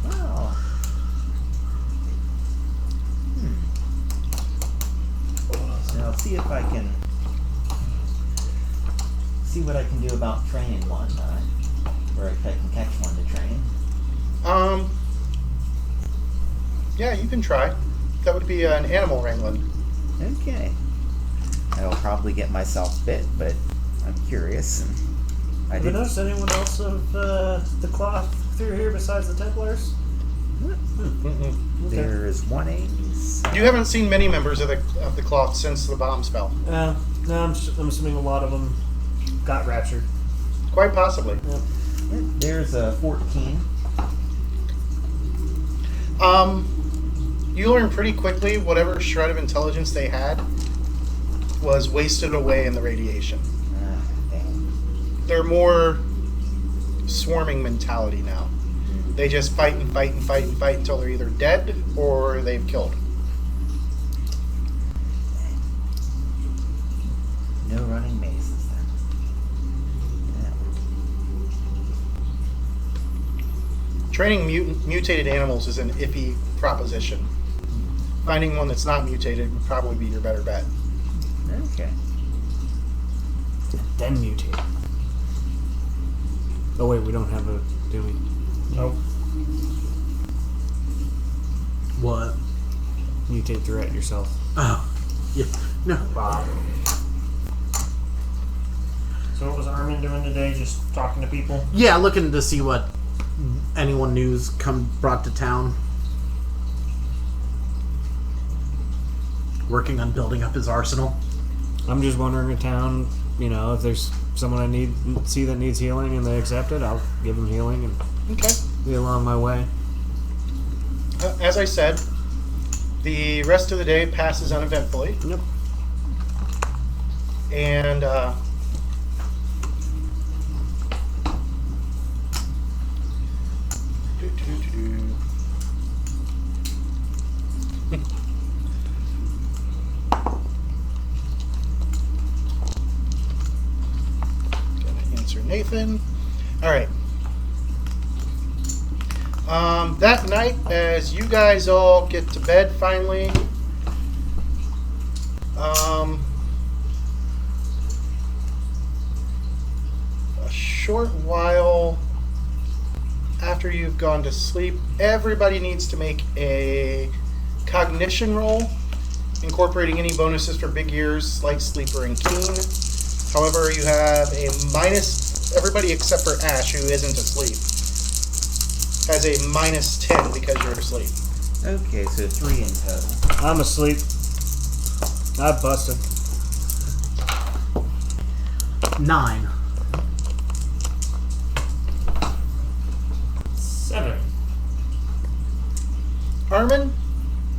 Well. So I'll see if I can see what I can do about training one, or if I can catch one to train. Yeah, you can try. That would be an animal wrangling. Okay. I'll probably get myself bit, but I'm curious. And Have you noticed anyone else of the cloth through here besides the Templars? Okay. There is one ace. You haven't seen many members of the cloth since the bomb spell. No, I'm assuming a lot of them got raptured. Quite possibly. Yep. There's a 14. You learn pretty quickly whatever shred of intelligence they had was wasted away in the radiation. Dang. They're more swarming mentality now. They just fight and fight and fight and fight until they're either dead or they've killed. No running mazes then. Yeah. Training mutated animals is an iffy proposition. Finding one that's not mutated would probably be your better bet. Okay. Then mutate. Oh wait, we don't have a, do we? Nope. What? Mutate threat yourself. Oh. Yeah. No. Bob. So what was Armin doing today? Just talking to people? Yeah, looking to see what anyone new's brought to town. Working on building up his arsenal. I'm just wandering a town, you know, if there's someone I see that needs healing and they accept it, I'll give them healing and Okay. be along my way. As I said, the rest of the day passes uneventfully. Yep. And gonna answer Nathan. All right. That night, as you guys all get to bed finally, a short while after you've gone to sleep, everybody needs to make a cognition roll, incorporating any bonuses for big ears, light sleeper, and keen. However, you have a minus, everybody except for Ash, who isn't asleep, has a minus 10 because you're asleep. Okay, so 3 in total. I'm asleep. I busted. 9. 7. Armin,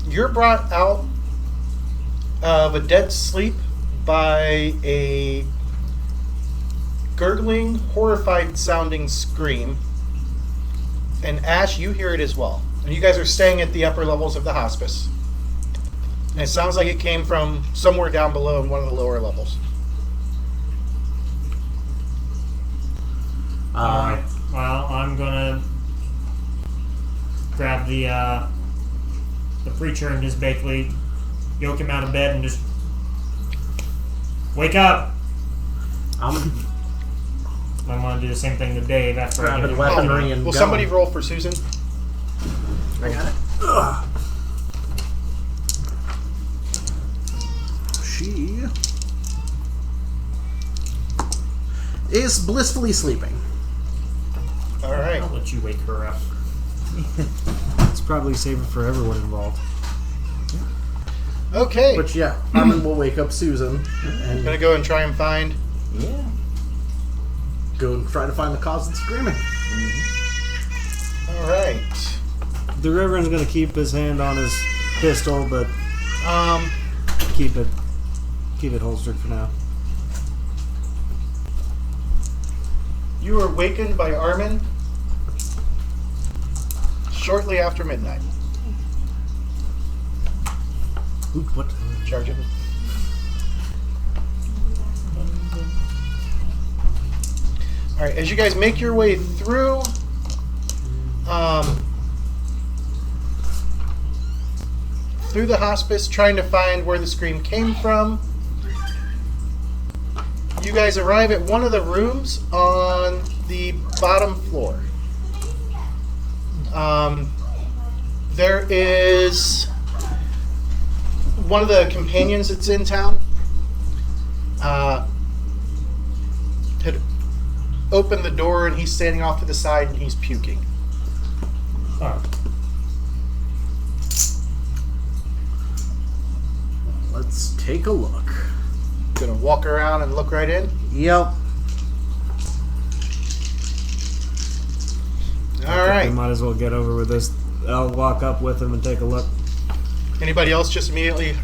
you're brought out of a dead sleep by a gurgling, horrified sounding scream. And Ash, you hear it as well. And you guys are staying at the upper levels of the hospice. And it sounds like it came from somewhere down below in one of the lower levels. Alright. Well, I'm gonna grab the preacher and just basically yoke him out of bed and just wake up. I'm I'm gonna do the same thing to Dave after I grabbing get weaponry and Will going. somebody roll for Susan? I got it. Ugh. She is blissfully sleeping. All right. I'll let you wake her up. It's probably safer for everyone involved. Okay. But yeah, Armin will wake up Susan I'm and going to go and try and find... Yeah. go and try to find the cause of the screaming. All right. The Reverend's gonna keep his hand on his pistol, but keep it holstered for now. You were wakened by Armin shortly after midnight. Oop, what? Charge it. All right, as you guys make your way through, through the hospice, trying to find where the scream came from, you guys arrive at one of the rooms on the bottom floor. There is one of the companions that's in town. Had opened the door and he's standing off to the side and he's puking. Oh. Let's take a look. Gonna walk around and look right in. Yep. All right. We might as well get over with this. I'll walk up with him and take a look. Anybody else just immediately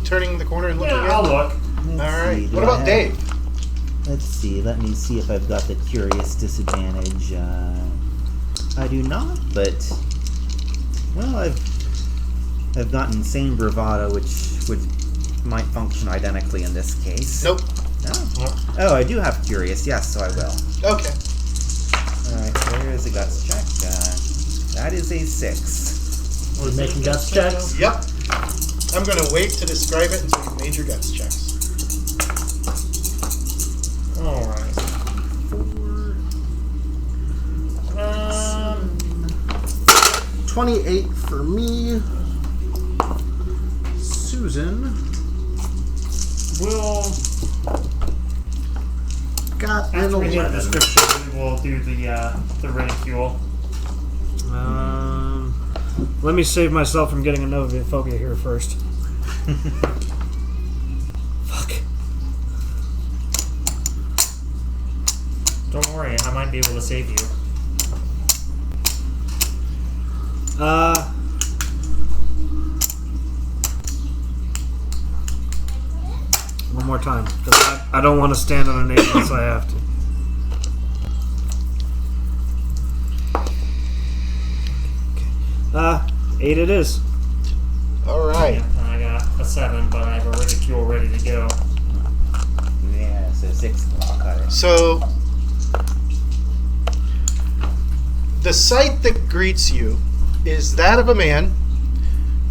turning the corner and looking Yeah, in? I'll look. All right. Do What I about have- Dave? Let's see. Let me see if I've got the curious disadvantage. I do not, but well, I've got insane bravado, which might function identically in this case. Nope. No. Oh, I do have curious. Yes, so I will. Okay. All right. Where is the guts check? That is a 6. We're making guts checks. Yep. I'm gonna wait to describe it until you've made your guts checks. Alright. 4, 28 for me. Susan We'll, got an after we get 11. the description, we will do the ridicule. Let me save myself from getting another phobia here first. Fuck. Don't worry, I might be able to save you. One more time, because I don't want to stand on an 8 unless I have to. Okay. 8 it is. All right. Yeah, and I got a 7, but I have a ridicule ready to go. Yeah, so 6 I'll cut it. So, the sight that greets you is that of a man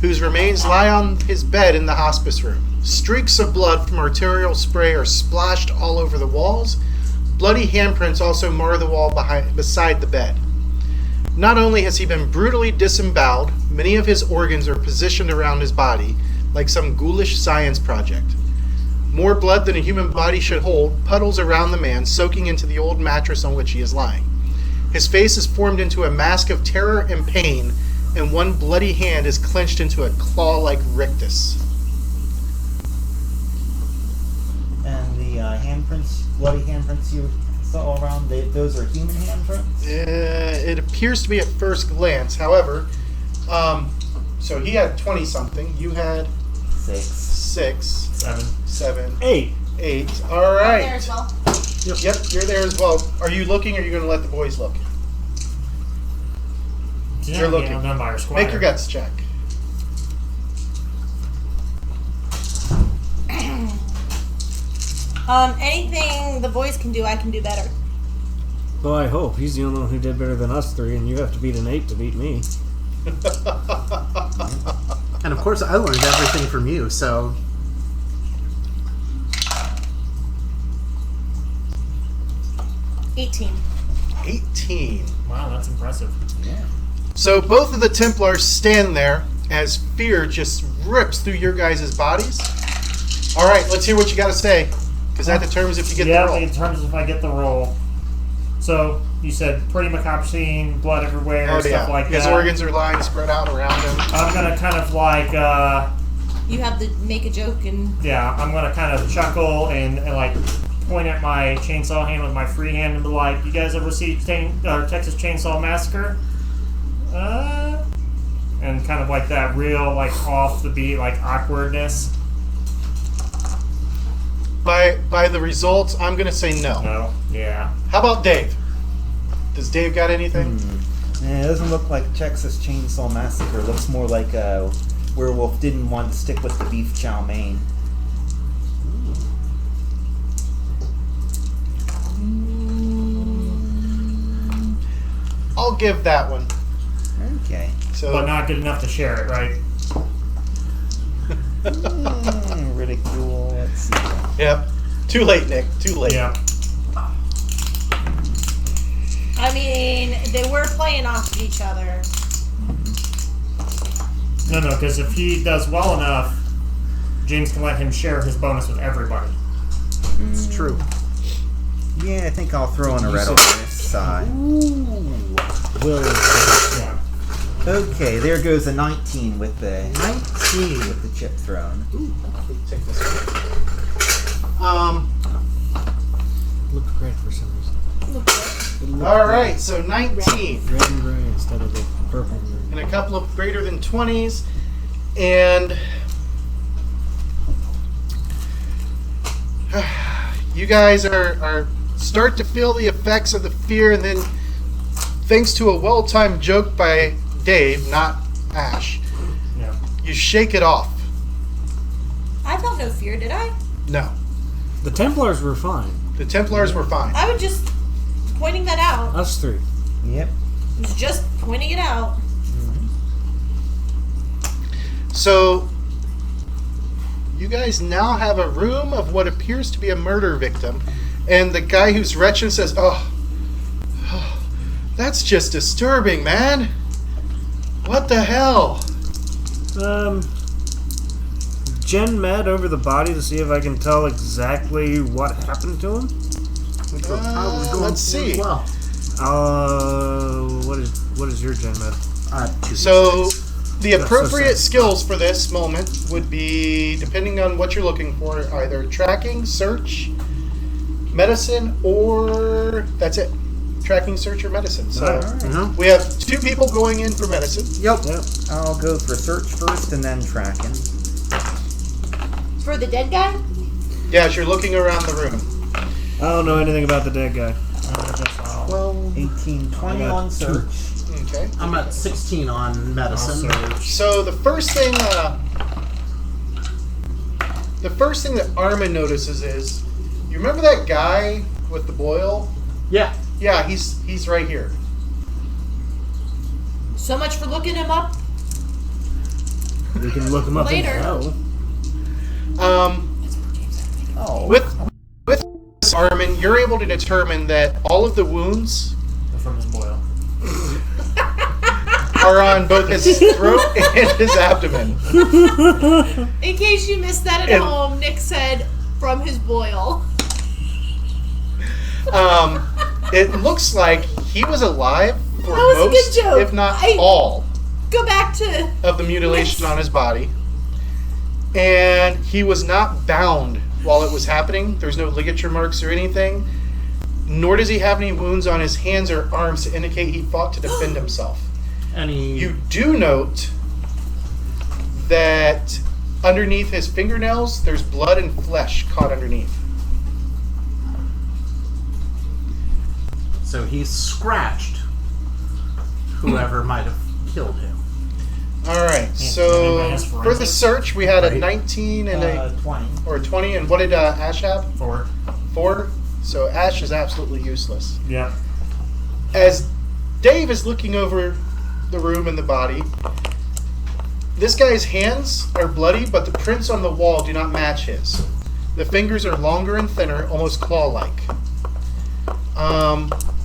whose remains lie on his bed in the hospice room. Streaks of blood from arterial spray are splashed all over the walls. Bloody handprints also mar the wall beside the bed. Not only has he been brutally disemboweled, many of his organs are positioned around his body, like some ghoulish science project. More blood than a human body should hold puddles around the man, soaking into the old mattress on which he is lying. His face is formed into a mask of terror and pain, and one bloody hand is clenched into a claw-like rictus. And the handprints, bloody handprints you saw around, those are human handprints? It appears to be at first glance. However, so he had 20-something. You had 6. 6, 7, 8. 8. All I'm right. there as well. Yep, you're there as well. Are you looking, or are you going to let the boys look? You're looking. Done by our squire. Make your guts check. Anything the boys can do, I can do better. Well, I hope. He's the only one who did better than us 3, and you have to beat an 8 to beat me. And of course, I learned everything from you, so. 18. 18. Wow, that's impressive. Yeah. So both of the Templars stand there as fear just rips through your guys' bodies. All right, let's hear what you got to say, because that determines if you get the roll. in terms of if I get the roll. So, you said pretty macabre scene, blood everywhere, stuff like His that. organs are lying spread out around him. I'm going to kind of like, You have to make a joke and. yeah, I'm going to kind of chuckle and like point at my chainsaw hand with my free hand and be like, you guys ever see Texas Chainsaw Massacre? And kind of like that real, like, off the beat, like, awkwardness. By the results, I'm going to say no. No, yeah. How about Dave? Does Dave got anything? Yeah, it doesn't look like Texas Chainsaw Massacre. It looks more like a werewolf didn't want to stick with the beef chow mein. I'll give that one. Okay. So, But not good enough to share it, right? Ridicule. Let's see. yep. Too late, Nick. Too late. Yeah. I mean, they were playing off of each other. No, because if he does well enough, James can let him share his bonus with everybody. It's true. Yeah, I think I'll throw in a red on this side. Will. Yeah. Okay, there goes a 19 with the 19. with the chip thrown. Take this one. Looked great for some reason. All right, so 19. Red and gray instead of the purple and green. And a couple of greater than 20s. And you guys are start to feel the effects of the fear, and then thanks to a well-timed joke by Dave, not Ash, Yeah. you shake it off. I felt no fear, did I? No. The Templars were fine. The Templars were fine. I was just pointing that out. Us 3. Yep. I was just pointing it out. So, you guys now have a room of what appears to be a murder victim, and the guy who's retching says, oh, that's just disturbing, man. What the hell? Gen Med over the body to see if I can tell exactly what happened to him. Let's see. Well, What is your Gen Med? So the That's so appropriate sad. skills for this moment would be, depending on what you're looking for, either tracking, search, medicine, or that's it. Tracking, search, or medicine. So Alright. we have 2 people going in for medicine. Yep. Yep. I'll go for search first and then tracking. For the dead guy? Yeah, as you're looking around the room. I don't know anything about the dead guy. 18, 20 got on search. Okay. I'm at 16 on medicine. So the first thing that Armin notices is, you remember that guy with the boil? Yeah. Yeah, he's right here. So much for looking him up. We can look him up Later. in hell. Oh. With Armin, you're able to determine that all of the wounds From his boil. are on both his throat and his abdomen. In case you missed that at And- home, Nick said from his boil. It looks like he was alive for That was a most, good joke. if not I- all, Go back to. of the mutilation on his body. And he was not bound while it was happening. There's no ligature marks or anything. Nor does he have any wounds on his hands or arms to indicate he fought to defend himself. Any? You do note that underneath his fingernails, there's blood and flesh caught underneath. So he scratched whoever might have killed him. All right, and so then has for the forensics. search, we had a Right. 19 and a 20. or a 20, and what did Ash have? 4. 4. So Ash is absolutely useless. Yeah. As Dave is looking over the room and the body, this guy's hands are bloody, but the prints on the wall do not match his. The fingers are longer and thinner, almost claw-like.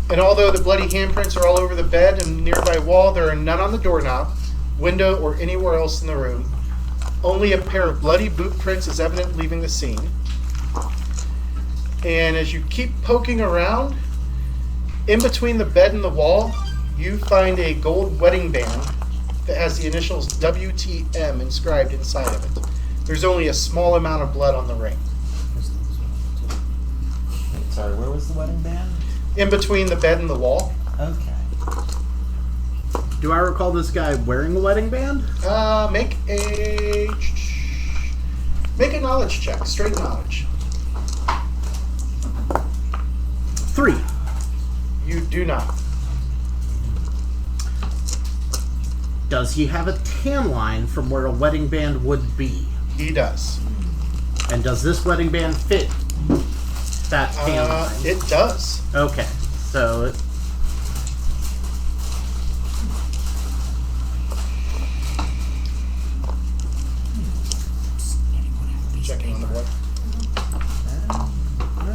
And although the bloody handprints are all over the bed and nearby wall, there are none on the doorknob, window, or anywhere else in the room. Only a pair of bloody boot prints is evident leaving the scene. And as you keep poking around, in between the bed and the wall, you find a gold wedding band that has the initials WTM inscribed inside of it. There's only a small amount of blood on the ring. Wait, sorry, where was the wedding band? In between the bed and the wall. Okay. Do I recall this guy wearing a wedding band? Make a knowledge check, straight knowledge. 3. You do not. Does he have a tan line from where a wedding band would be? He does. And does this wedding band fit that tan line? It does. Okay, so it, Checking on the board.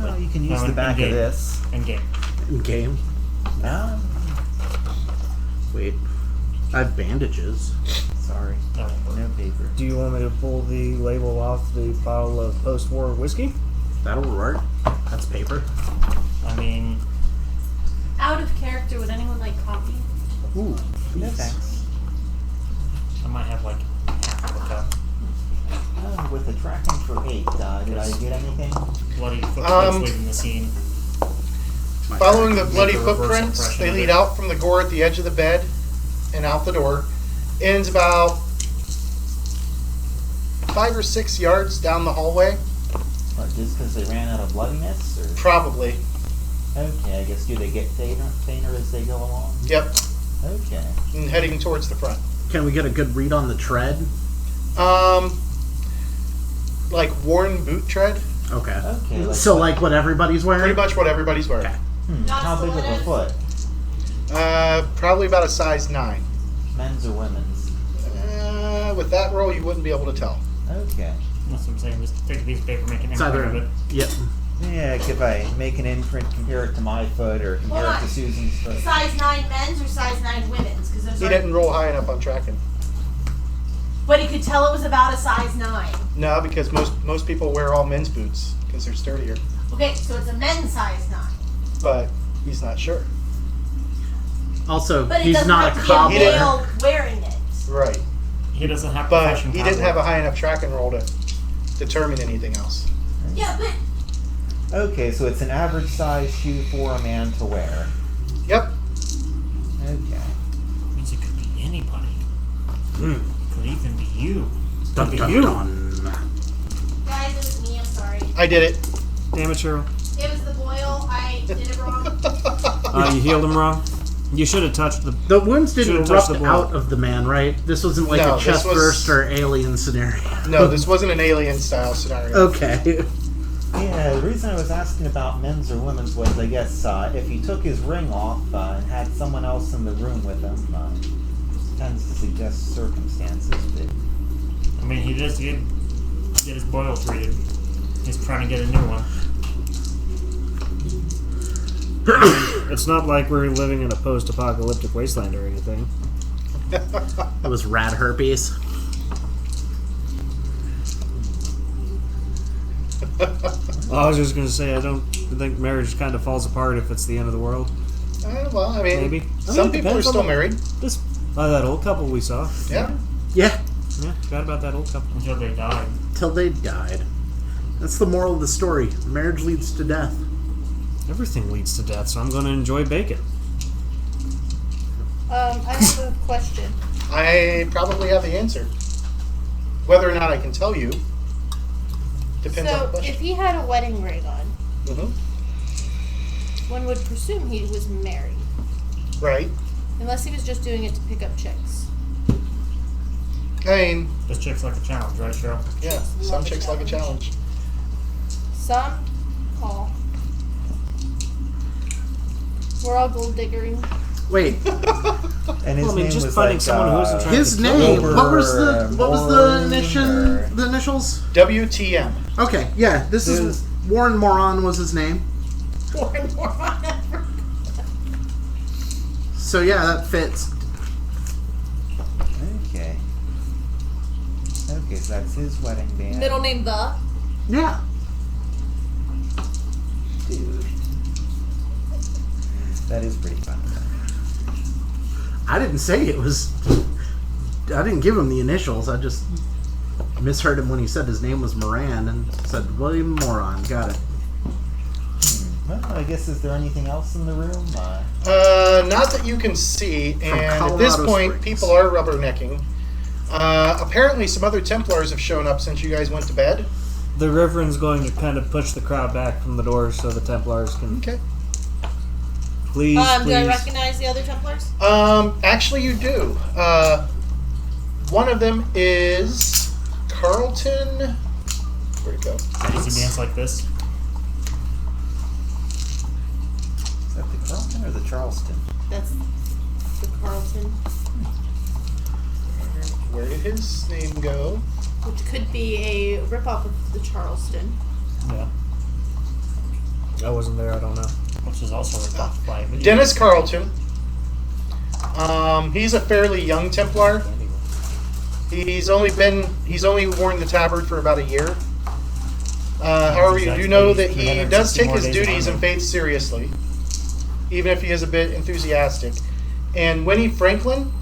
Well, you can use No, the back of in-game. this. In game. in game. Wait, I have bandages. Sorry, That won't work. no paper. Do you want me to pull the label off the bottle of post-war whiskey? That'll work. That's paper. I mean, Out of character, would anyone like coffee? Ooh, No thanks. I might have like half of a cup. With the tracking for 8, did I get anything? Bloody footprints Um, leaving the scene. Following the bloody Make a reverse footprints, impression they of lead it. out from the gore at the edge of the bed and out the door. Ends about 5 or 6 yards down the hallway. What, just because they ran out of bloodiness? Or? Probably. Okay, I guess do they get fainter as they go along? Yep. Okay. And heading towards the front. Can we get a good read on the tread? Like worn boot tread. Okay. Okay. So like what everybody's wearing? Pretty much what everybody's wearing. Okay. Not How big of a stilettos? foot? Probably about a size 9. Men's or women's? With that roll, you wouldn't be able to tell. Okay. That's what I'm saying. Just take a piece of paper, make an It's imprint either of it. yep. Yeah, if I make an imprint, compare it to my foot or compare Hold it to on. Susan's foot. Size 9 men's or size 9 women's? Because those He are. didn't roll high enough on tracking. But he could tell it was about a size 9. No, because most people wear all men's boots because they're sturdier. Okay, so it's a men's size 9. But he's not sure. Also, But it he's doesn't not a have to be a cobbler. male wearing it. Right. He doesn't have But profession. he didn't have a high enough tracking roll to determine anything else. Yeah, but Okay, so it's an average size shoe for a man to wear. Yep. Okay. Means it could be anybody. Could even be you. Dun, Could be dun, you. dun. guys, it was me. I'm sorry. I did it. Damn it, Cheryl. It was the boil. I did it wrong. You healed him wrong. You should have touched the. The wounds didn't Should've erupt touched the out ball. of the man, right? This wasn't like No, a this chest was- burst or alien scenario. No, this wasn't an alien style scenario. Okay. Yeah, the reason I was asking about men's or women's was, I guess, if he took his ring off and had someone else in the room with him, tends to suggest circumstances that. I mean, he just did get his boil treated. He's trying to get a new one. It's not like we're living in a post-apocalyptic wasteland or anything. That was rat herpes. I was just gonna say I don't think marriage kind of falls apart if it's the end of the world. Well, I mean, Maybe. some it people are depends on still the- married. This that old couple we saw. Yeah. Yeah, Yeah, forgot about that old couple. Until they died. till they died. That's the moral of the story. Marriage leads to death. Everything leads to death, so I'm going to enjoy bacon. I have a question. I probably have the answer. Whether or not I can tell you depends on the So, question. if he had a wedding ring on, Mhm. one would presume he was married. Right. Unless he was just doing it to pick up chicks. I mean, This chick's like a challenge, right, Cheryl? yeah, Love some a chicks like a challenge. Some, all. We're all gold diggering. Wait, And his Well, I mean, name just was finding like, someone who isn't trying his to name. Wilbur, What was the Moran, or- the initials? WTM. Okay, yeah, this is This- Warren Moron was his name. More and more on ever. So yeah, that fits. Okay. Okay, so that's his wedding band. Middle name the. Yeah. Dude. That is pretty fun. I didn't say it was. I didn't give him the initials. I just misheard him when he said his name was Moran and said William Moron. Got it. Well, I guess, is there anything else in the room? Not that you can see, and at this Colorado point, Springs. people are rubbernecking. Apparently, some other Templars have shown up since you guys went to bed. The Reverend's going to kind of push the crowd back from the doors so the Templars can. Okay. Please, Do I please. recognize the other Templars? Actually, you do. One of them is Carlton. Where'd it go? Does he dance like this? Is that the Carlton or the Charleston? That's the Carlton, Where did his name go? which could be a ripoff of the Charleston. Yeah. I wasn't there. I don't know. Which is also ripped off by video. Dennis Carlton. He's a fairly young Templar. He's only worn the tabard for about a year. However, you do know that he does take his duties and faith seriously, even if he is a bit enthusiastic. And Winnie Franklin,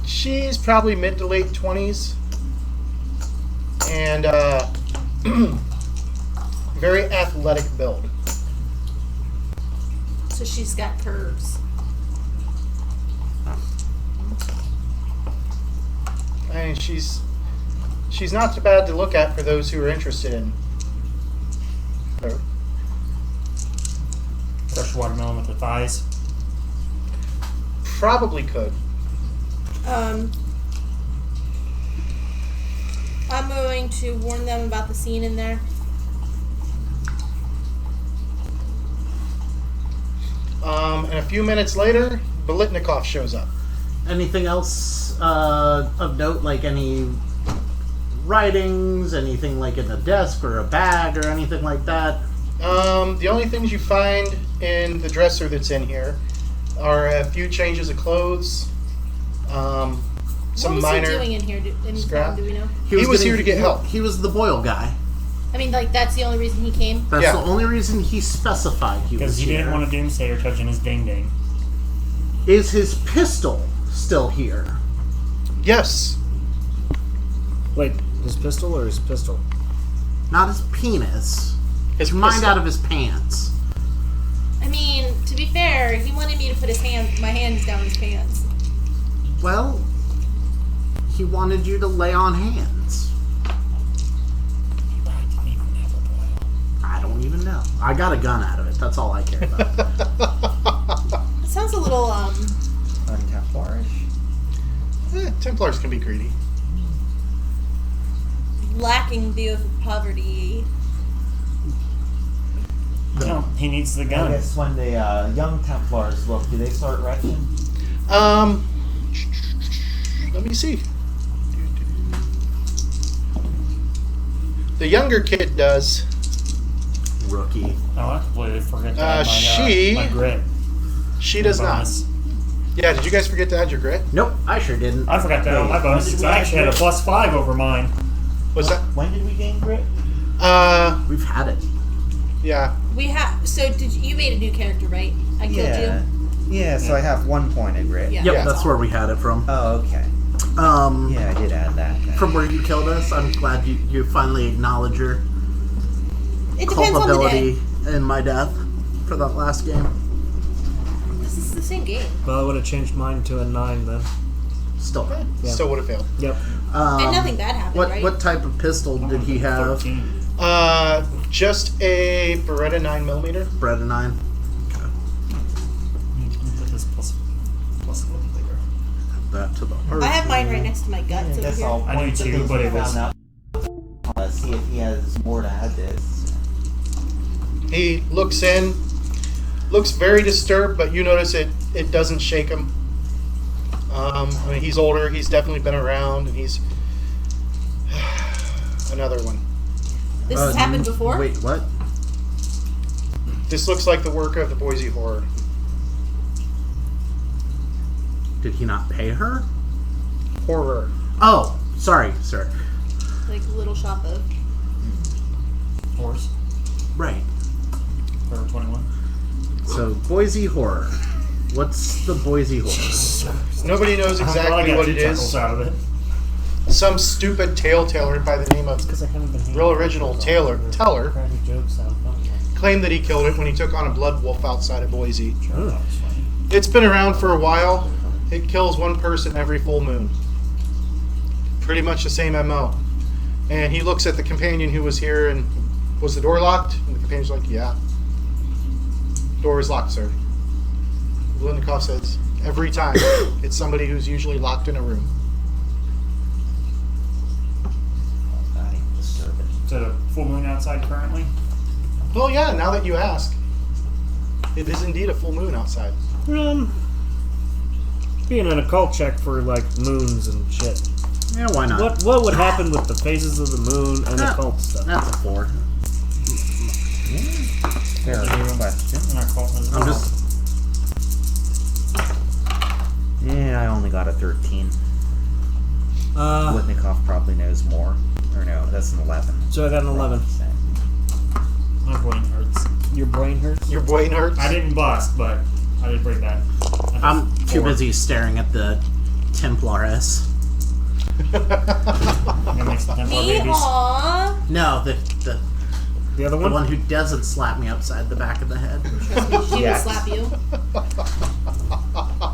she's probably mid to late 20s, and very athletic build. So she's got curves. I mean, she's not too bad to look at for those who are interested in her. Fresh watermelon with the thighs. Probably could. I'm going to warn them about the scene in there. And a few minutes later, Bolitnikov shows up. Anything else of note, like any writings, anything like in a desk or a bag or anything like that? The only things you find in the dresser that's in here are a few changes of clothes, some what was minor he doing in here? In scrap. town, do we know? He was here to get help. He was the Boyle guy. I mean, like, that's the only reason he came? That's Yeah. the only reason he specified he Because was he here. didn't want a doomsayer touching his ding ding. Is his pistol still here? Yes. Wait, his pistol or his pistol? Not his penis. His Mind pistol. out of his pants. I mean, to be fair, he wanted me to put my hands down his pants. Well, he wanted you to lay on hands. I don't even know. I got a gun out of it. That's all I care about. It sounds a little, Untemplarish. Templars can be greedy. lacking the oath of poverty. No, he needs the I gun. guess when the young Templars look, do they start retching? Let me see. The younger kid does. Rookie. Oh, I completely forget to add she- my grit. She does not. bonus. Yeah, did you guys forget to add your grit? Nope, I sure didn't. I forgot to add my bonus. When did I we actually had a grit? +5 over mine. What's that? When did we gain grit? We've had it. Yeah. We have. So did you made a new character, right? I killed Yeah. Yeah, so I have 1 point of grit. Yeah. Yep, Yeah. that's where we had it from. Oh, okay. Yeah, I did add that. From where you killed us, I'm glad you finally acknowledge your you. It depends on the day. culpability in my death for that last game. This is the same game. Well, I would have changed mine to a 9 then. Still bad. Yeah. Still would have failed. Yep. And nothing bad happened, What right? what type of pistol did he have? 13. Just a Beretta 9mm. Bread and 9. Put this plus a little bigger. That to the I have mine right next to my guts I over guess here. I'll I do point to too, things but we it was- found out. See if he has more to add this. He looks in, looks very disturbed, but you notice it doesn't shake him. I mean, he's older. He's definitely been around, and he's another one. This has happened before? Wait, what? This looks like the work of the Boise Horror. Did he not pay her? Horror. Oh, sorry, sir. Like Little Shop of. Horse. Right. For 21. So, Boise Horror. What's the Boise Horror? Nobody knows exactly what it is. Out of it. Some stupid taleteller by the name of Because I haven't been Real Original Teller Crappy jokes sound funny. claimed that he killed it when he took on a blood wolf outside of Boise. Oh. It's been around for a while. It kills one person every full moon. Pretty much the same MO. And he looks at the companion who was here and, was the door locked? And the companion's like, yeah. Door is locked, sir. Lindikoff says, every time. It's somebody who's usually locked in a room. I disturb it. Is it a full moon outside currently? Well, yeah, now that you ask. It is indeed a full moon outside. Being an occult check for like moons and shit. Yeah, why not? What would happen with the phases of the moon and occult stuff? That's a 4. Fair question. In our cult as well. I'm just. Yeah, I only got a 13. Litnikoff probably knows more. Or no, that's an 11. So I got an 11. My brain hurts. Your brain hurts? Your brain hurts. I didn't bust, but I did bring that. I'm too 4. busy staring at the Templaris. That makes the Templar Me? babies. Aww. No, the The other the one? one who doesn't slap me upside the back of the head. Trust me, she Yeah. will slap you.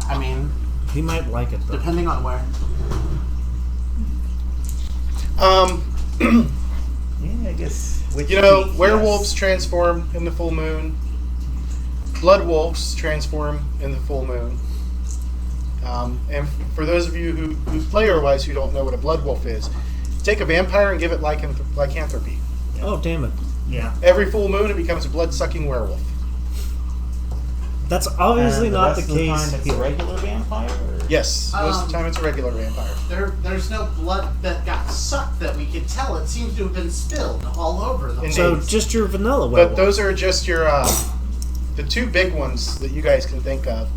I mean, He might like it though. depending on where. Yeah, I guess. Which You know, week, werewolves yes. transform in the full moon. Blood wolves transform in the full moon. And for those of you who player-wise who don't know what a blood wolf is, take a vampire and give it lycanthropy. Oh, damn it. Yeah. Every full moon, it becomes a blood-sucking werewolf. That's obviously And not the rest of case. time it's a regular vampire? Or? Yes, most of the time it's a regular vampire. There's no blood that got sucked that we could tell. It seems to have been spilled all over the place. So just your vanilla But werewolf. those are just your the two big ones that you guys can think of.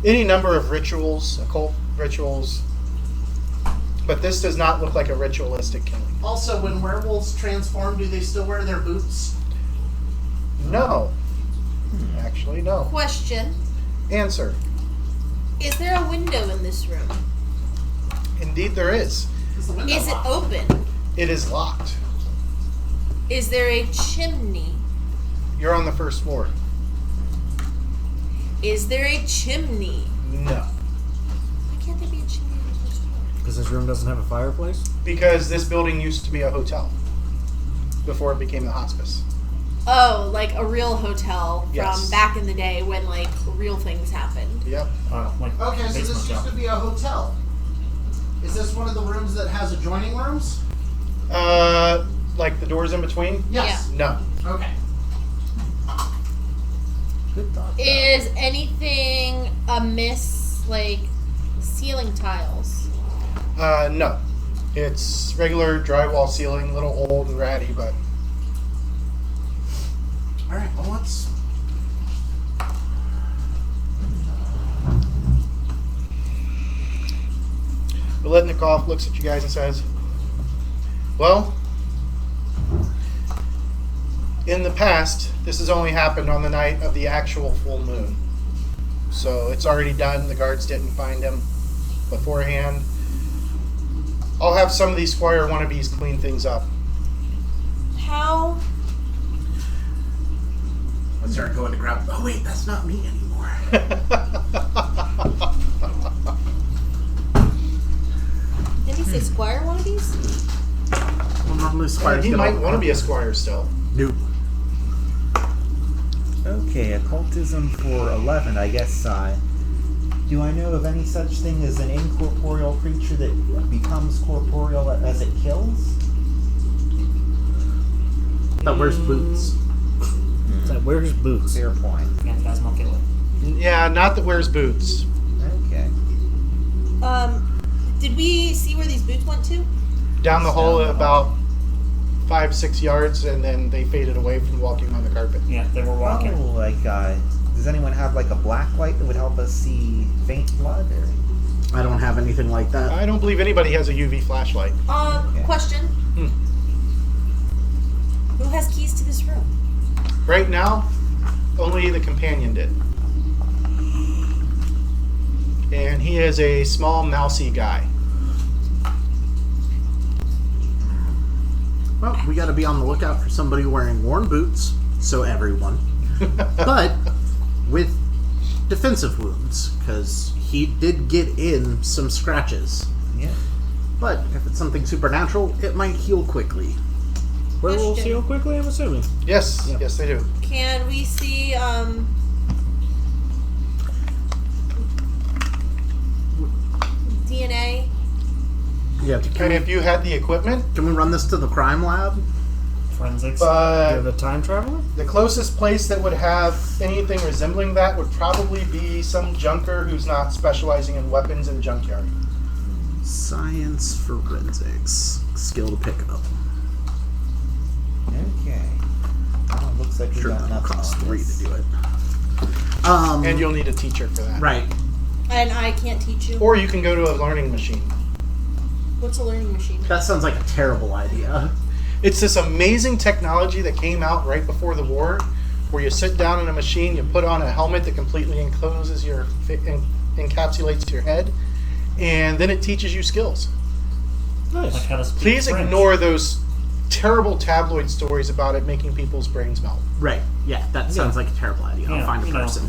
Any number of rituals, occult rituals, but this does not look like a ritualistic killing. Also, when werewolves transform, do they still wear their boots? No. Actually, no. Question: Answer. is there a window in this room? Indeed there is. Is the window Is it locked? open? It is locked. Is there a chimney? You're on the first floor. Is there a chimney? No. Why can't there be a chimney on the first floor? Because this room doesn't have a fireplace? Because this building used to be a hotel before it became the hospice. Oh, like a real hotel Yes. from back in the day when like real things happened. Yep. Like Okay, so this basement used job. to be a hotel. Is this one of the rooms that has adjoining rooms? Like the doors in between? Yes. No. Okay. Good thought. Is anything amiss, like ceiling tiles? No. It's regular drywall ceiling, a little old and ratty, but All right. Well, let's. Beletnikov looks at you guys and says, well, in the past, this has only happened on the night of the actual full moon. So it's already done. The guards didn't find him beforehand. I'll have some of these squire wannabes clean things up. How? I start going to grab. Oh wait, that's not me anymore. Did he say squire wannabes? Well, normally squires He get might all- want to be a squire still. Nope. Okay, occultism for 11, I guess. Do I know of any such thing as an incorporeal creature that becomes corporeal as it kills? That wears boots. That wears boots. Fair point. Phantasmal killer. Yeah, not that wears boots. Okay. Did we see where these boots went to? Down the hall Down the about 5-6 yards, and then they faded away from walking on the carpet. Yeah, they were walking. Oh, like, does anyone have like a black light that would help us see faint blood? Or? I don't have anything like that. I don't believe anybody has a UV flashlight. Question. Hmm. Who has keys to this room? Right now, only the companion did. And he is a small, mousy guy. Well, we got to be on the lookout for somebody wearing worn boots. So everyone, but with defensive wounds, because he did get in some scratches. Yeah. But if it's something supernatural, it might heal quickly. Werewolves Question. heal quickly, I'm assuming. Yes, Yep. yes they do. Can we see DNA? Yeah. And if you had the equipment, Can we run this to the crime lab? Forensics. You're but the time traveler? the closest place that would have anything resembling that would probably be some junker who's not specializing in weapons and junkyard. Science forensics. Skill to pick up. Okay. Well, looks like we Sure, got that'll nothing cost on 3 this. to do it. And you'll need a teacher for that. Right. And I can't teach you. Or you can go to a learning machine. What's a learning machine? That sounds like a terrible idea. It's this amazing technology that came out right before the war, where you sit down in a machine, you put on a helmet that completely encloses your, encapsulates your head, and then it teaches you skills. Nice. Like how to speak Please French. ignore those terrible tabloid stories about it making people's brains melt. Right. Yeah, that sounds like a terrible idea. I'll Yeah, find a you know. person.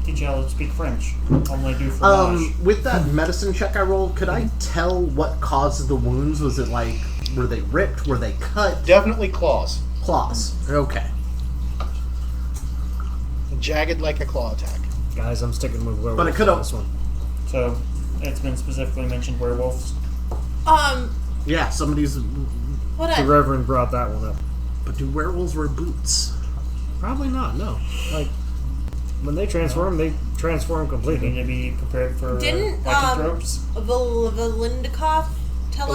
Teach you how to speak French. Only do fromage. With that medicine check I rolled, could I tell what caused the wounds? Was it like, were they ripped? Were they cut? Definitely claws. Claws. Okay. Jagged like a claw attack. Guys, I'm sticking with werewolves But it could've- on this one. So, it's been specifically mentioned werewolves. Yeah, somebody's. Hold The on. Reverend brought that one up. But do werewolves wear boots? Probably not, no. Like, When they transform They completely. need to be prepared for Didn't lycanthropes. Volitnikov tell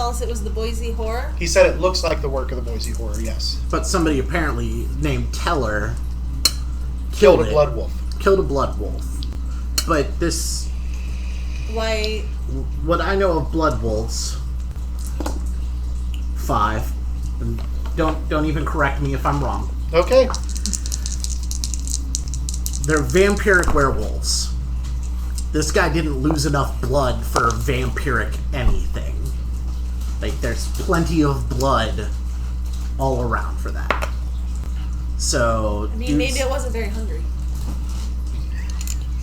us it was the Boise Horror? He said it looks like the work of the Boise Horror, yes. But somebody apparently named Teller Killed a it. blood wolf. Killed a blood wolf. But this, Why? what I know of blood wolves, 5. And don't even correct me if I'm wrong. Okay. They're vampiric werewolves. This guy didn't lose enough blood for vampiric anything. Like, there's plenty of blood all around for that. So, I mean, maybe it wasn't very hungry.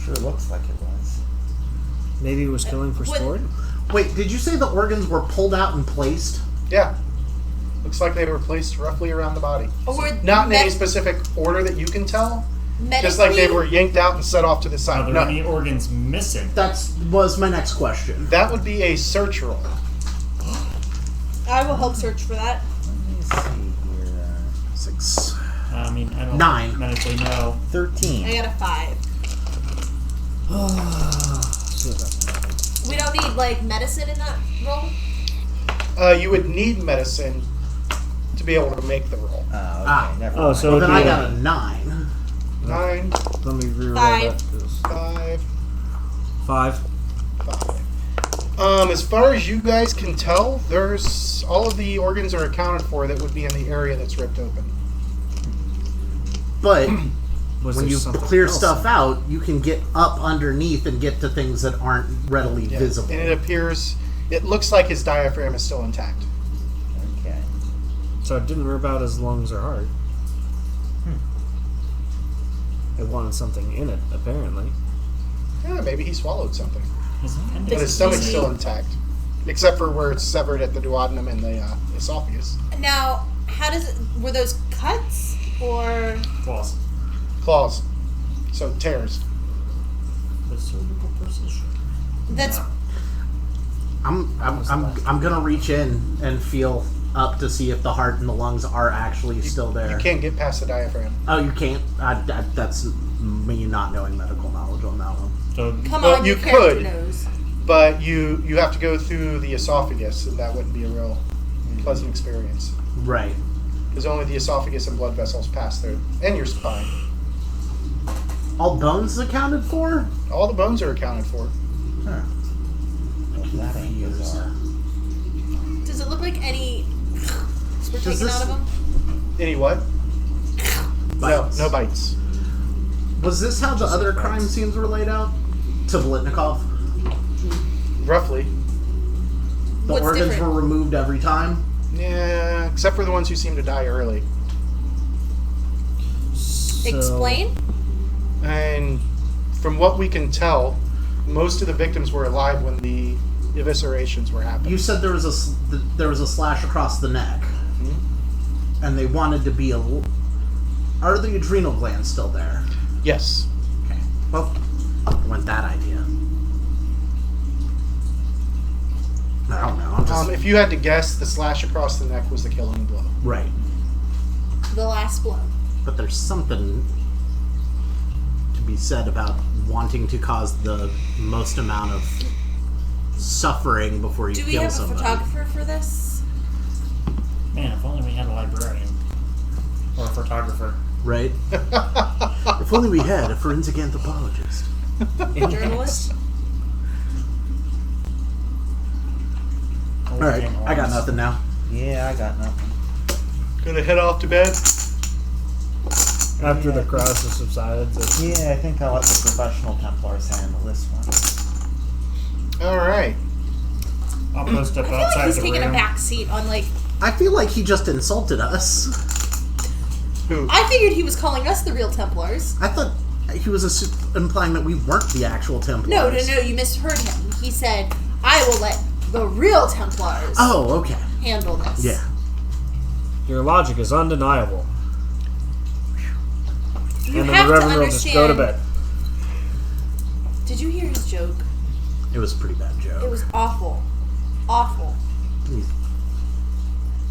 Sure looks like it was. Maybe he was killing for sport. Wait, did you say the organs were pulled out and placed? Yeah. Looks like they were placed roughly around the body. Or Not in any specific order that you can tell. Just like they were yanked out and set off to the Are side. there No. any organs missing? That was my next question. That would be a search roll. I will help search for that. Let me see here. 6. I mean, I don't 9. medically know. 13. I got a 5. We don't need like medicine in that roll. You would need medicine to be able to make the roll. Oh, okay. Never Oh, mind. so Well, then it'd I be got a 9. 9, Let me reroll 5. that. 'Cause 5, 5. 5. As far as you guys can tell, there's all of the organs are accounted for that would be in the area that's ripped open. But Was when there you something clear else? stuff out, you can get up underneath and get to things that aren't readily Yeah. visible. And it looks like his diaphragm is still intact. Okay. So it didn't rip out his lungs or heart. It wanted something in it, apparently. Yeah, maybe he swallowed something. His But appendix his is stomach's missing. still intact. Except for where it's severed at the duodenum and the esophagus. Now, how does it? Were those cuts or? Claws. Claws. So tears. The surgical precision. That's I'm gonna reach in and feel up to see if the heart and the lungs are actually still there. You can't get past the diaphragm. Oh, you can't. That's me not knowing medical knowledge on that one. So come Well, on, you your character could. knows. But you have to go through the esophagus, and that wouldn't be a real pleasant experience. Right. Because only the esophagus and blood vessels pass there. And your spine. All bones accounted for? All the bones are accounted for. Huh. Well, that ain't bizarre. Does it look like any were Does taken this- out of them? Any what? Bites. No bites. Was this how the Just other like crime bites. scenes were laid out? To Volitnikov? Roughly. The What's organs different? were removed every time? Yeah, except for the ones who seem to die early. So, Explain. And from what we can tell, most of the victims were alive when the eviscerations were happening. You said there was a slash across the neck, and they wanted to be Are the adrenal glands still there? Yes. Okay. Well, I went that idea. I don't know. I'm just If you had to guess, the slash across the neck was the killing blow. right. The last blow. But there's something to be said about wanting to cause the most amount of suffering before you Do we kill have a somebody. photographer for this? man, if only we had a librarian or a photographer. Right? If only we had a forensic anthropologist. A journalist? All right, I got nothing now. Yeah, I got nothing. Gonna head off to bed? after the crisis has subsided. Yeah, I think I'll let the professional Templars handle this one. Alright. I'll post up I feel outside like he's the taking a room. back seat on like. I feel like he just insulted us. Who? I figured he was calling us the real Templars. I thought he was implying that we weren't the actual Templars. No, you misheard him. He said, "I will let the real Templars Oh, okay. handle this." Yeah. Your logic is undeniable. You And then have the to Reverend will just go to bed. Did you hear his joke? It was a pretty bad It joke. was awful. Awful.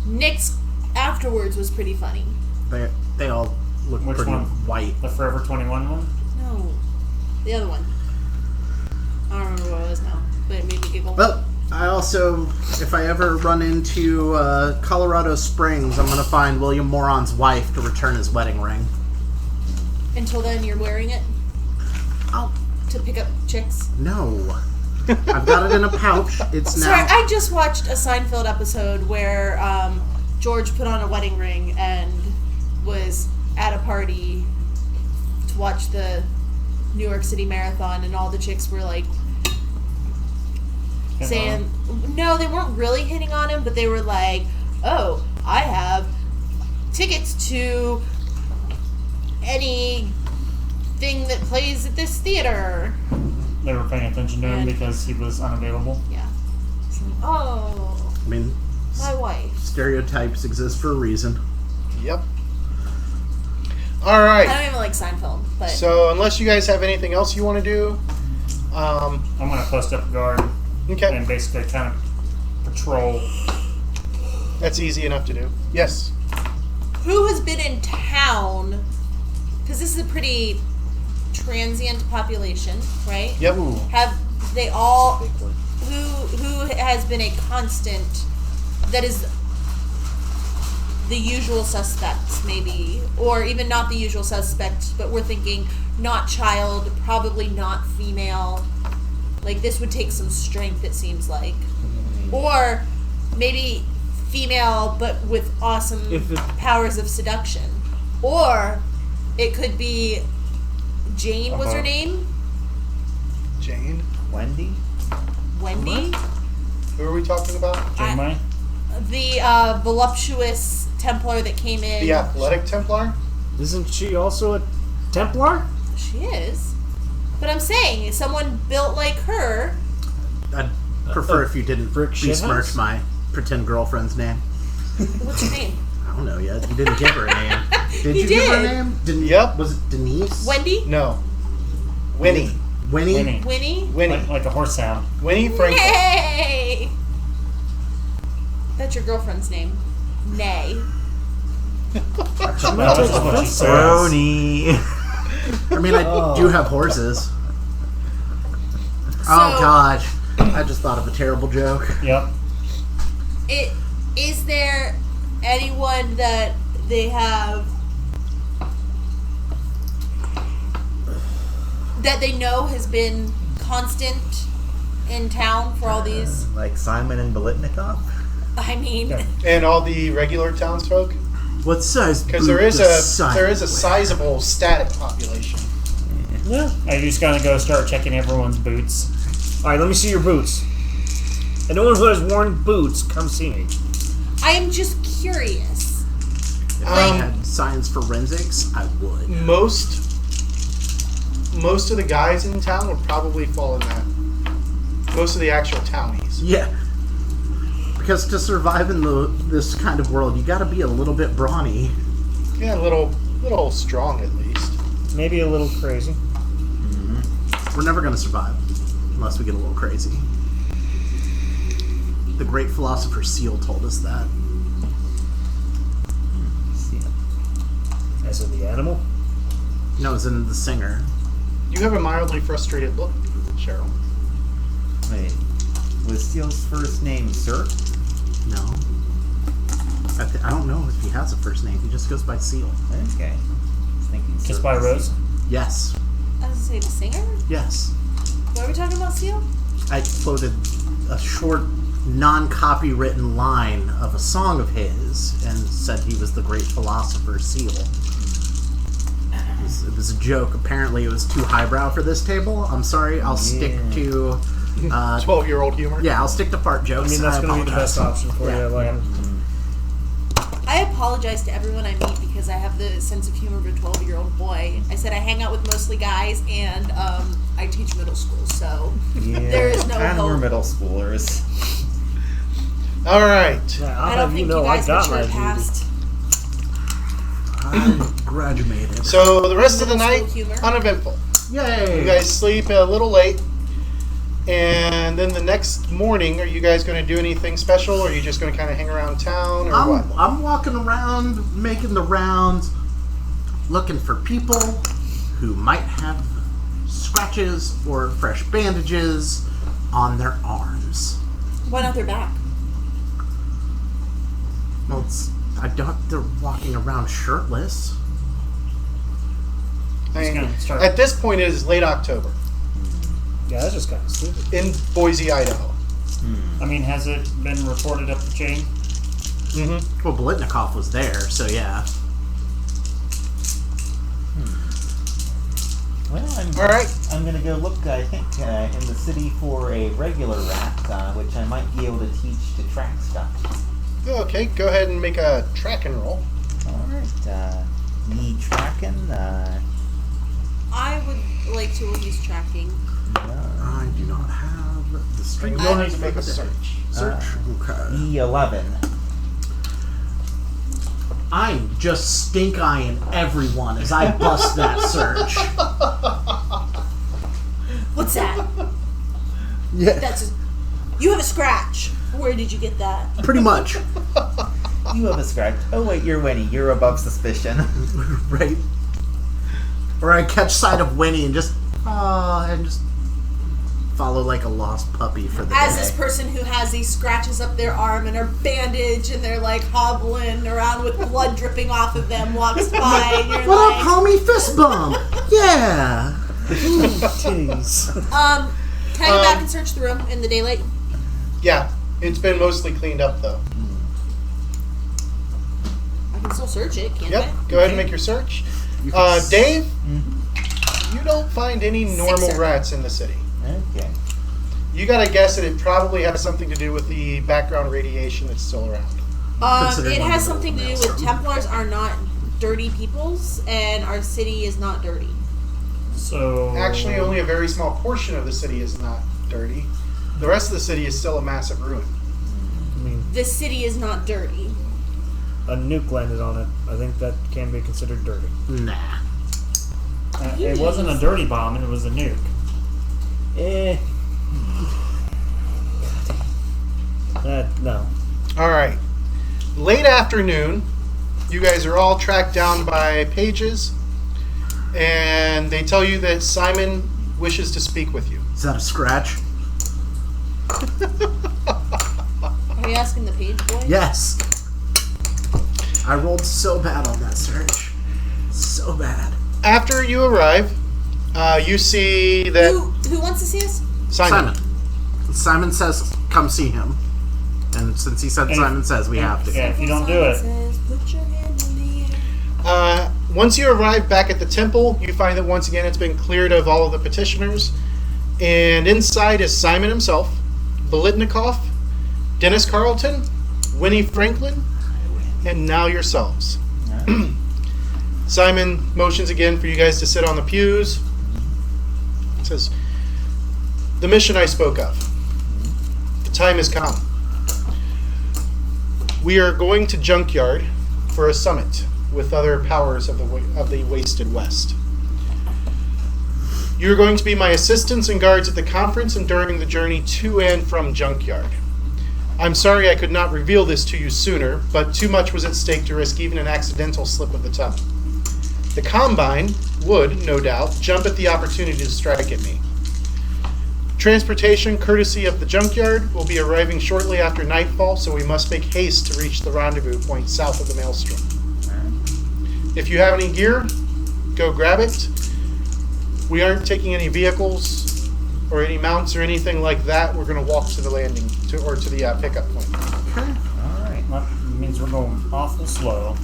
Nick's afterwards was pretty funny. They all looked Which pretty one? white. The Forever 21 one? No, the other one. I don't remember what it was now, but it made me giggle. Well, I also, if I ever run into Colorado Springs, I'm going to find William Moron's wife to return his wedding ring. Until then, you're wearing it Oh, to pick up chicks. no. I've got it in a pouch. It's now... Sorry, I just watched a Seinfeld episode where George put on a wedding ring and was at a party to watch the New York City Marathon, and all the chicks were like saying, no, they weren't really hitting on him, but they were like, oh, I have tickets to anything that plays at this theater. They were paying attention to him And- because he was unavailable. Yeah. So, oh, I mean, my wife. stereotypes exist for a reason. Yep. All I right. don't even like Seinfeld, but So unless you guys have anything else you want to do, I'm going to post up a guard okay, and basically kind of patrol. that's easy enough to do. Yes. who has been in town? Because this is a pretty transient population, right? Yep. Have they all? Who has been a constant? That is the usual suspects, maybe, or even not the usual suspect, but we're thinking not child, probably not female. Like, this would take some strength, it seems like. Or maybe female, but with awesome If it- powers of seduction. Or it could be Jane was her name? Jane. Wendy? Wendy? Who are we talking about? Janeway? The voluptuous Templar that came in. The Athletic Templar. Isn't she also a Templar? She is. But I'm saying, someone built like her. I'd prefer if you didn't brick besmirch shithouse? my pretend girlfriend's name. What's her name? I don't know yet. You didn't give her a name. Did You you give her a did. name? Didn't, Yep. Was it Denise? Wendy? No. Winnie. Winnie? Winnie. Winnie? Winnie. Like a horse sound. Winnie Franklin. Nay! That's your girlfriend's name. Nay. That's just what she says. Brony. I mean, I do have horses. Oh, So- God. I just thought of a terrible joke. Yep. Is there anyone that they have that they know has been constant in town for all these? Like Simon and Bolitnikov? I mean, Okay. And all the regular townsfolk, What size? because boot there is does a there is a Simon sizable static population. Yeah. I'm just going to go start checking everyone's boots. Alright, let me see your boots. Anyone who has worn boots, come see me. I am just curious. If I had science forensics, I would. Most of the guys in town would probably fall in that. Most of the actual townies. Yeah. Because to survive in this kind of world, you gotta be a little bit brawny. Yeah, a little strong at least. Maybe a little crazy. We're never gonna survive unless we get a little crazy. The great philosopher Seal told us that. As in the animal? No, it was in The Singer. You have a mildly frustrated look, Cheryl. Wait. Was Steele's first name Sir? No. I don't know if he has a first name. He just goes by Seal. Okay. I was thinking Just Sir by Rose? Yes. I was gonna say the singer. Yes. What are we talking about, Seal? I quoted a short, non-copywritten line of a song of his and said he was the great philosopher Seal. It was a joke. Apparently it was too highbrow for this table. I'm sorry. I'll stick to... 12-year-old humor. Yeah, I'll stick to fart I jokes. mean, that's going to be the apologize. best option for Yeah. you, Lan. I apologize to everyone I meet because I have the sense of humor of a 12-year-old boy. I said I hang out with mostly guys, and I teach middle school, so Yeah. there is no and we're hope. middle schoolers. All right. Yeah, I I'll don't have think you know you I guys got my matured duty. past. I graduated. So the rest of the Middle night, school humor. uneventful. Yay! You guys sleep a little late. And then the next morning, are you guys going to do anything special, or are you just going to kind of hang around town, or what? I'm walking around, making the rounds. looking for people who might have scratches or fresh bandages on their arms. Why not their back? Well, I doubt they're walking around shirtless. At this point, it is late October Yeah, that's just kind of stupid. in Boise, Idaho. I mean, has it been reported up the chain? Mm-hmm. Well, Bolitnikov was there, so yeah. Well, All right. I'm going to go look, I think, in the city for a regular rat, which I might be able to teach to track stuff. Okay, go ahead and make a track and roll. Alright, me tracking, I would like to use tracking. I do not have the street. And you'll need to make a search. Search. Okay. E11. I'm just stink eyeing everyone as I bust that search. What's that? Yeah, That's you have a scratch. Where did you get that? pretty much. You have a scratch. Oh wait, you're Winnie. You're above suspicion. Right? Or I catch sight of Winnie and just follow like a lost puppy for the As day. this person who has these scratches up their arm and are bandaged and they're like hobbling around with blood dripping off of them walks by and you're What like, up, homie? Fist bump. Yeah. Titties. can I go back and search the room in the daylight? Yeah, it's been mostly cleaned up though. I can still search it, can't Yep, I? go ahead and make your search. Dave, you don't find any normal Sixer. rats in the city. Okay. You gotta guess that it probably has something to do with the background radiation that's still around. Considering It we're has in the something to do maelstrom. with Templars are not dirty peoples and our city is not dirty. So Actually, only a very small portion of the city is not dirty. The rest of the city is still a massive ruin. I mean, The city is not dirty. a nuke landed on it. I think that can be considered dirty. Nah. it wasn't a dirty bomb; it was a nuke. No. All right. Late afternoon, you guys are all tracked down by pages, and they tell you that Simon wishes to speak with you. Is that a scratch? Are you asking the page boy? Yes. I rolled so bad on that search. So bad. After you arrive, you see that Who wants to see us? Simon. Simon says, come see him. And since he said And Simon says, we have to. Yeah, if you don't do it, Says, put your hand in the air. Once you arrive back at the temple, you find that once again it's been cleared of all of the petitioners. And inside is Simon himself, Bolitnikov, Dennis Carlton, Winnie Franklin, and now yourselves. Simon motions again for you guys to sit on the pews. Says, the mission I spoke of. The time has come. We are going to Junkyard for a summit with other powers of the Wasted West. You're going to be my assistants and guards at the conference and during the journey to and from Junkyard. I'm sorry I could not reveal this to you sooner, but too much was at stake to risk even an accidental slip of the tongue. The Combine would, no doubt, jump at the opportunity to strike at me. Transportation, courtesy of the Junkyard, will be arriving shortly after nightfall, so we must make haste to reach the rendezvous point south of the Maelstrom. If you have any gear, go grab it. We aren't taking any vehicles or any mounts or anything like that. We're going to walk to the landing to the pickup point. Alright. that means we're going awful slow.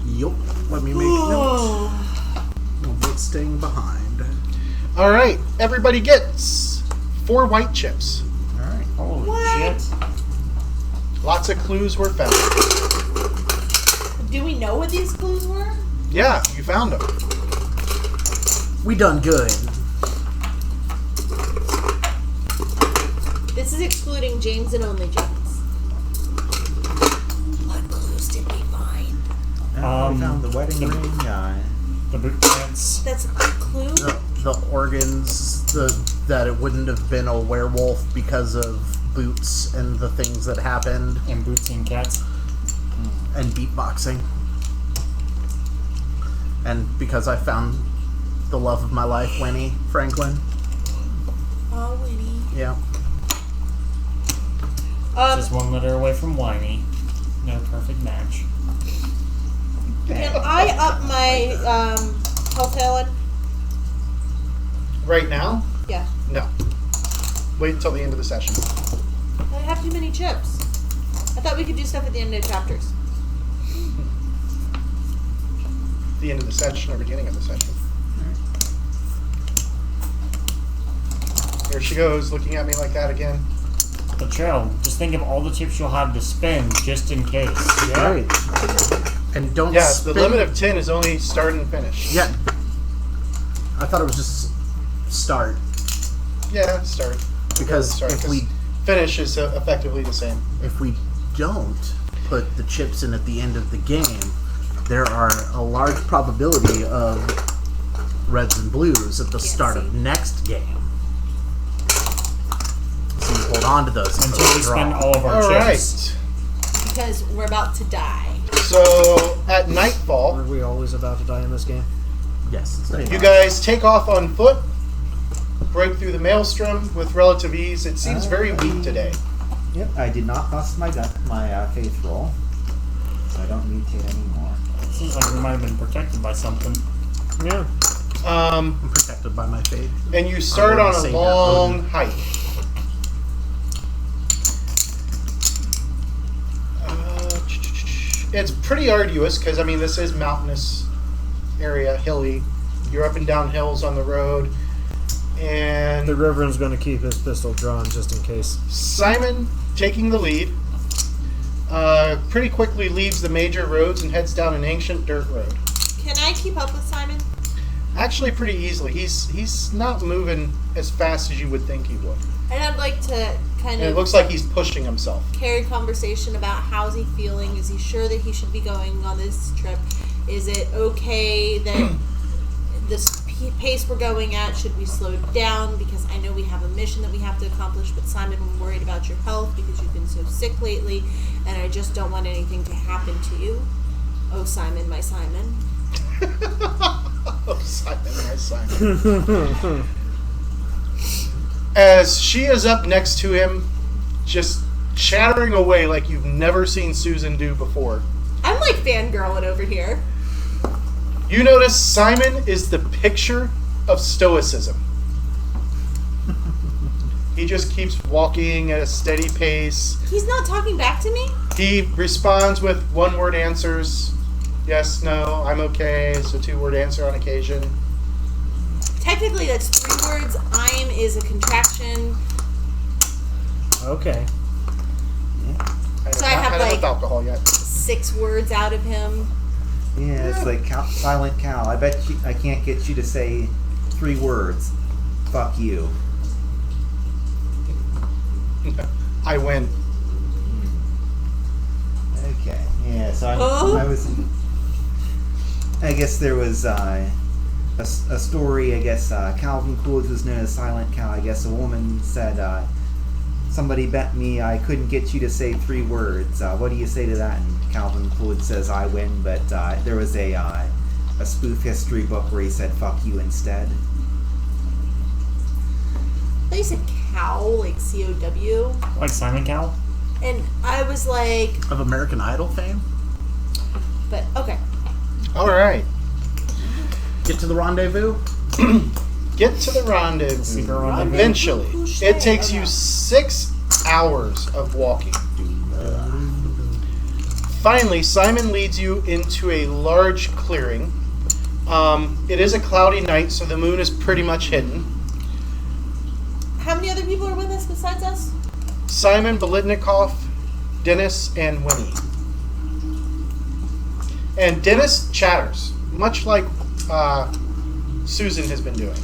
Yup. Let me make notes of what's staying behind. All right, everybody gets 4 white chips. Alright. Holy shit! Lots of clues were found. Do we know what these clues were? Yeah, you found them. We done good. This is excluding James and only James. What clues did we find? We found the wedding ring. The boot pants. That's a clue? The organs, that it wouldn't have been a werewolf because of boots and the things that happened, And boots and cats. and beatboxing. And because I found the love of my life, Winnie Franklin. Oh, Winnie. Yeah. Just one letter away from whiny. No perfect match. Can I up my health, Helen? Right now? Yeah. No. Wait until the end of the session. I have too many chips. I thought we could do stuff at the end of chapters. The end of the session or beginning of the session. Here she goes, looking at me like that again. But Cheryl, just think of all the chips you'll have to spend just in case. Yeah. Right. And don't Yes, spend... the limit of 10 is only start and finish. Yeah. I thought it was just start. Yeah, start. Because start, if we... Finish is effectively the same. If we don't put the chips in at the end of the game, there are a large probability of reds and blues at the start of next game. So you hold on to those until we spend all of our all chips. Right. Because we're about to die. So at nightfall, Are we always about to die in this game? Yes, it's you guys take off on foot, break through the maelstrom with relative ease. It seems very weak today. Yep, I did not bust my faith roll, so I don't mutate anymore. Seems like we might have been protected by something. Yeah. I'm protected by my faith. And you start on a long hike. It's pretty arduous because, I mean, this is mountainous area, hilly. You're up and down hills on the road. And The Reverend's going to keep his pistol drawn just in case. Simon, taking the lead, pretty quickly leaves the major roads and heads down an ancient dirt road. Can I keep up with Simon? Actually, pretty easily. He's not moving as fast as you would think he would. And I'd like to kind And it of looks like he's pushing himself. carry conversation about how's he feeling. Is he sure that he should be going on this trip? Is it okay that this pace we're going at, should we slow down? Because I know we have a mission that we have to accomplish, but Simon, I'm worried about your health because you've been so sick lately, and I just don't want anything to happen to you. Oh, Simon, my Simon. Oh, Simon, my Simon. As she is up next to him, just chattering away like you've never seen Susan do before. I'm like fangirling over here. You notice Simon is the picture of stoicism. He just keeps walking at a steady pace. He's not talking back to me? He responds with one-word answers. Yes, no, I'm okay. It's a two-word answer on occasion. Technically, that's 3 words. I'm is a contraction. Okay. So I have, not had like, enough alcohol yet. 6 words out of him. Yeah, it's like silent cow. I bet you I can't get you to say 3 words. Fuck you. I win. Okay. Yeah. So I was. I guess there was a story. I guess Calvin Coolidge was known as Silent Cow. I guess a woman said, "Somebody bet me I couldn't get you to say 3 words. What do you say to that?" And Calvin Coolidge says, "I win." But there was a spoof history book where he said "fuck you" instead. I thought you said cow, like C-O-W. Like Simon Cowell? And I was like, Of American Idol fame? but okay. All right. Get to the rendezvous? Get to the rendezvous. Secret rendezvous. Eventually. Couche. It takes you Okay. 6 hours of walking. Finally, Simon leads you into a large clearing. It is a cloudy night, so the moon is pretty much hidden. How many other people are with us besides us? Simon, Belitnikov, Dennis, and Winnie. And Dennis chatters, much like Susan has been doing.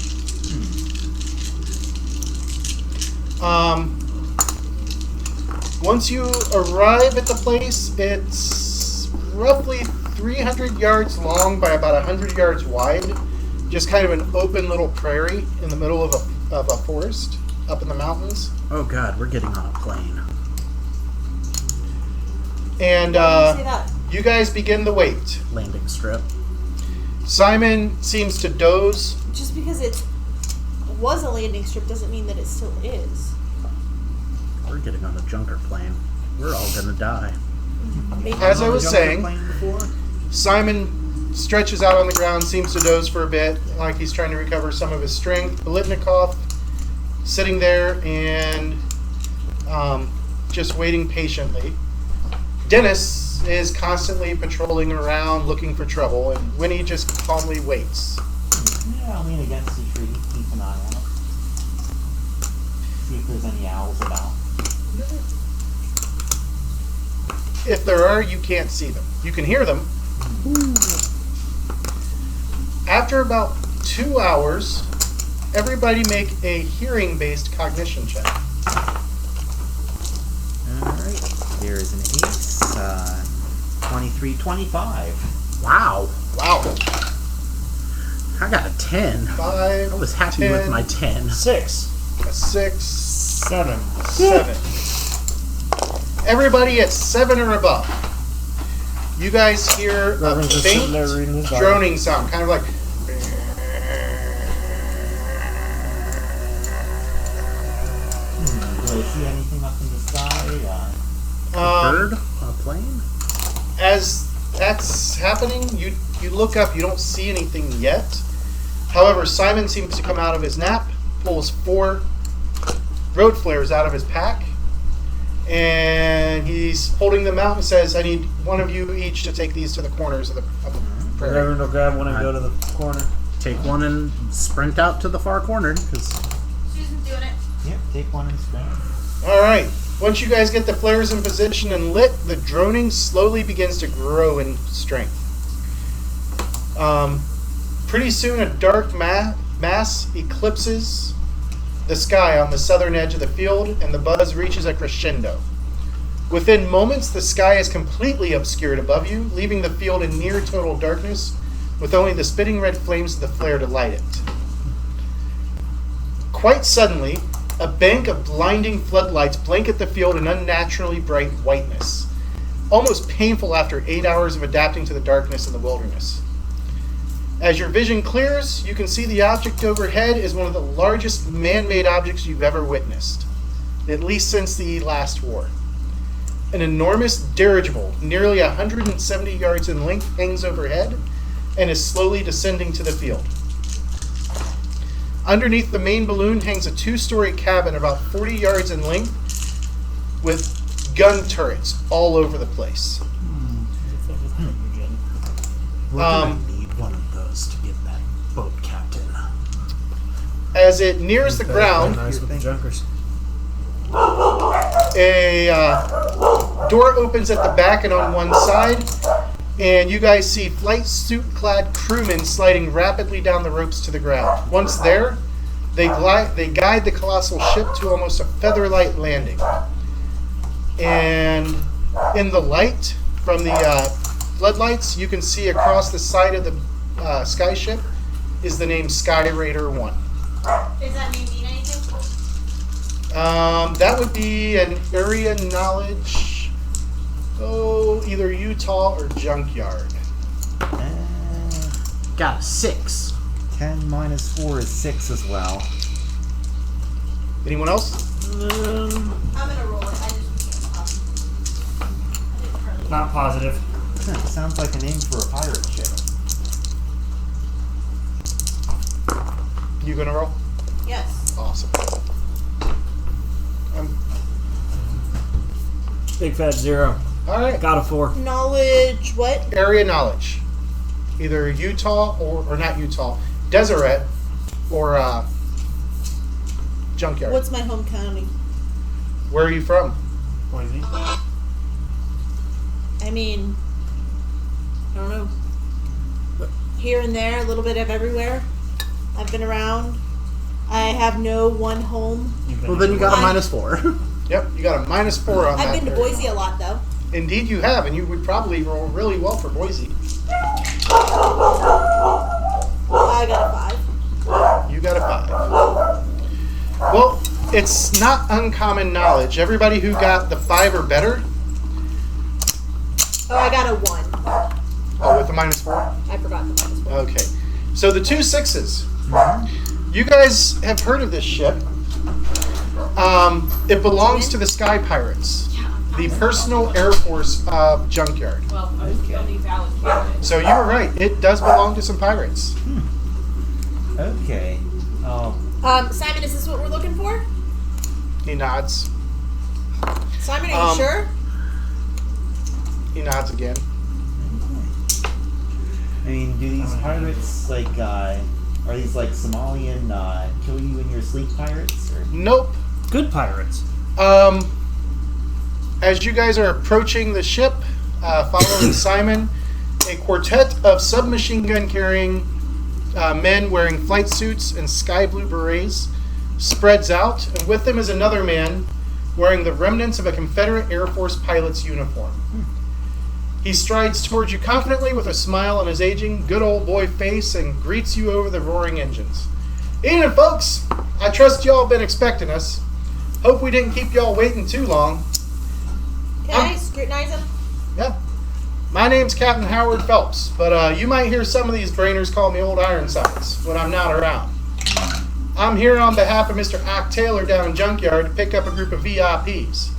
Once you arrive at the place, it's roughly 300 yards long by about 100 yards wide. Just kind of an open little prairie in the middle of a forest up in the mountains. Oh god, we're getting on a plane. And Why did you say that? you guys begin the wait. Landing strip. Simon seems to doze. Just because it was a landing strip doesn't mean that it still is. We're getting on a junker plane. We're all gonna die. Maybe. As I was Junker saying, plane before? Simon stretches out on the ground, seems to doze for a bit, like he's trying to recover some of his strength. Bolitnikov sitting there and just waiting patiently. Dennis is constantly patrolling around looking for trouble, and Winnie just calmly waits. Yeah, I'll lean against the tree, keep an eye out. See if there's any owls about. If there are, you can't see them. You can hear them. After about 2 hours, everybody make a hearing-based cognition check. Alright, there is an ace. 23, 25. Wow. Wow. I got a 10. 5, I was happy with 10, my 10. 6, a 6, 7. 7. Everybody at 7 or above. You guys hear a Reverend's just sitting there faint reading his Bible. droning sound, kind of like. Do I see anything up in the sky? Bird on a plane? As that's happening, you look up, you don't see anything yet. However, Simon seems to come out of his nap, pulls 4 road flares out of his pack, and he's holding them out and says, I need one of you each to take these to the corners of the The prairie. Reverend will grab one and go to the corner. Take one and sprint out to the far corner, because Susan's doing it. Yep, take one and sprint. Alright, once you guys get the flares in position and lit, the droning slowly begins to grow in strength. Pretty soon a dark mass eclipses the sky on the southern edge of the field, and the buzz reaches a crescendo. Within moments, the sky is completely obscured above you, leaving the field in near total darkness, with only the spitting red flames of the flare to light it. Quite suddenly, a bank of blinding floodlights blanket the field in unnaturally bright whiteness, almost painful after 8 hours of adapting to the darkness in the wilderness. As your vision clears, you can see the object overhead is one of the largest man-made objects you've ever witnessed, at least since the last war. An enormous dirigible, nearly 170 yards in length, hangs overhead and is slowly descending to the field. Underneath the main balloon hangs a 2-story cabin about 40 yards in length with gun turrets all over the place. we're gonna need one of those to get that boat captain. As it nears the ground, Nice with the junkers. a door opens at the back and on one side, and you guys see flight suit-clad crewmen sliding rapidly down the ropes to the ground. Once there, they guide the colossal ship to almost a feather-light landing. And in the light from the floodlights, you can see across the side of the sky ship is the name Sky Raider 1. Does that name mean anything? That would be an area knowledge. Either Utah or Junkyard. Got a 6. 10 minus 4 is 6 as well. Anyone else? I'm gonna roll it. I didn't Not positive. Sounds like a name for a pirate ship. You gonna roll? Yes. Awesome. Big fat 0. All right. Got a 4. Knowledge. What? Area knowledge. Either Utah or not Utah, Deseret or Junkyard. What's my home county? Where are you from? Boise. I mean, I don't know. Here and there, a little bit of everywhere. I've been around. I have no one home. Well, then you got a -4. Yep, you got a -4 on that. I've been to area Boise a knowledge. lot, though. Indeed, you have, and you would probably roll really well for Boise. I got a 5. You got a 5. Well, it's not uncommon knowledge. Everybody who got the 5 or better, Oh, I got a 1. Oh, with the -4? I forgot the -4. Okay. So the 2 6s. You guys have heard of this ship. It belongs to the Sky Pirates, the personal Air Force of Junkyard. Well, the only valid candidate. So you were right. It does belong to some pirates. Okay. Oh, Simon, is this what we're looking for? He nods. Simon, are you sure? He nods again. I mean, do these pirates like are these like Somalian kill you in your sleep pirates? Or? Nope. Good pirates. As you guys are approaching the ship, following Simon, a quartet of submachine gun carrying men wearing flight suits and sky blue berets spreads out, and with them is another man wearing the remnants of a Confederate Air Force pilot's uniform. He strides towards you confidently with a smile on his aging, good old boy face and greets you over the roaring engines. "Evening, folks. I trust y'all been expecting us. Hope we didn't keep y'all waiting too long. Can I scrutinize him? Yeah. My name's Captain Howard Phelps, but you might hear some of these brainers call me Old Ironsides when I'm not around. I'm here on behalf of Mr. Ike Taylor down in Junkyard to pick up a group of VIPs.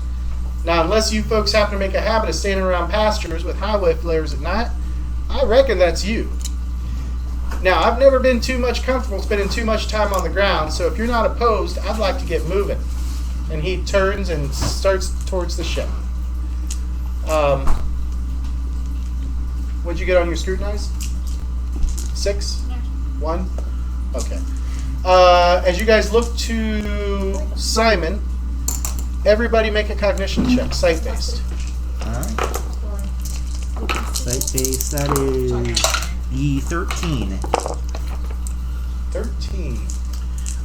Now, unless you folks happen to make a habit of standing around pastures with highway flares at night, I reckon that's you. Now, I've never been too much comfortable spending too much time on the ground, so if you're not opposed, I'd like to get moving." And he turns and starts towards the ship. What'd you get on your scrutinize? 6? 1? Okay. As you guys look to Simon, everybody make a cognition check, sight-based. Alright. Sight base, that is the 13. 13.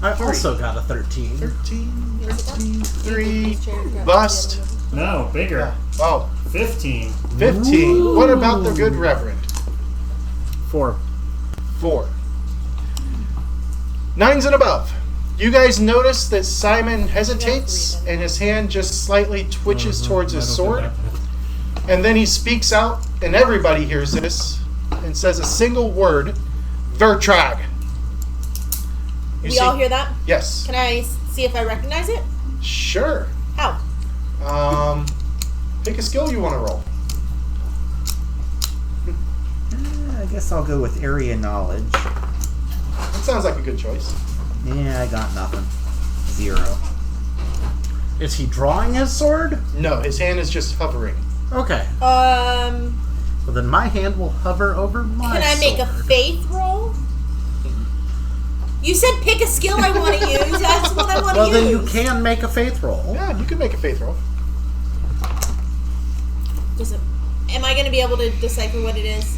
I also got a 13. 13, 3, bust. No, bigger. Oh, 15. 15. Ooh. What about the good reverend? 4. 4. 9s and above. You guys notice that Simon hesitates and his hand just slightly twitches towards his sword. And then he speaks out, and everybody hears this, and says a single word, Vertrag. We all hear that? Yes. Can I see if I recognize it? Sure. How? Pick a skill you want to roll. I guess I'll go with area knowledge. That sounds like a good choice. Yeah, I got nothing. 0. Is he drawing his sword? No, his hand is just hovering. Okay. Can Well, then my hand will hover over my I make a sword. faith roll? You said pick a skill I want to use. That's what I want to Well, use. then you can make a faith roll. Yeah, you can make a faith roll. Am I going to be able to decipher what it is?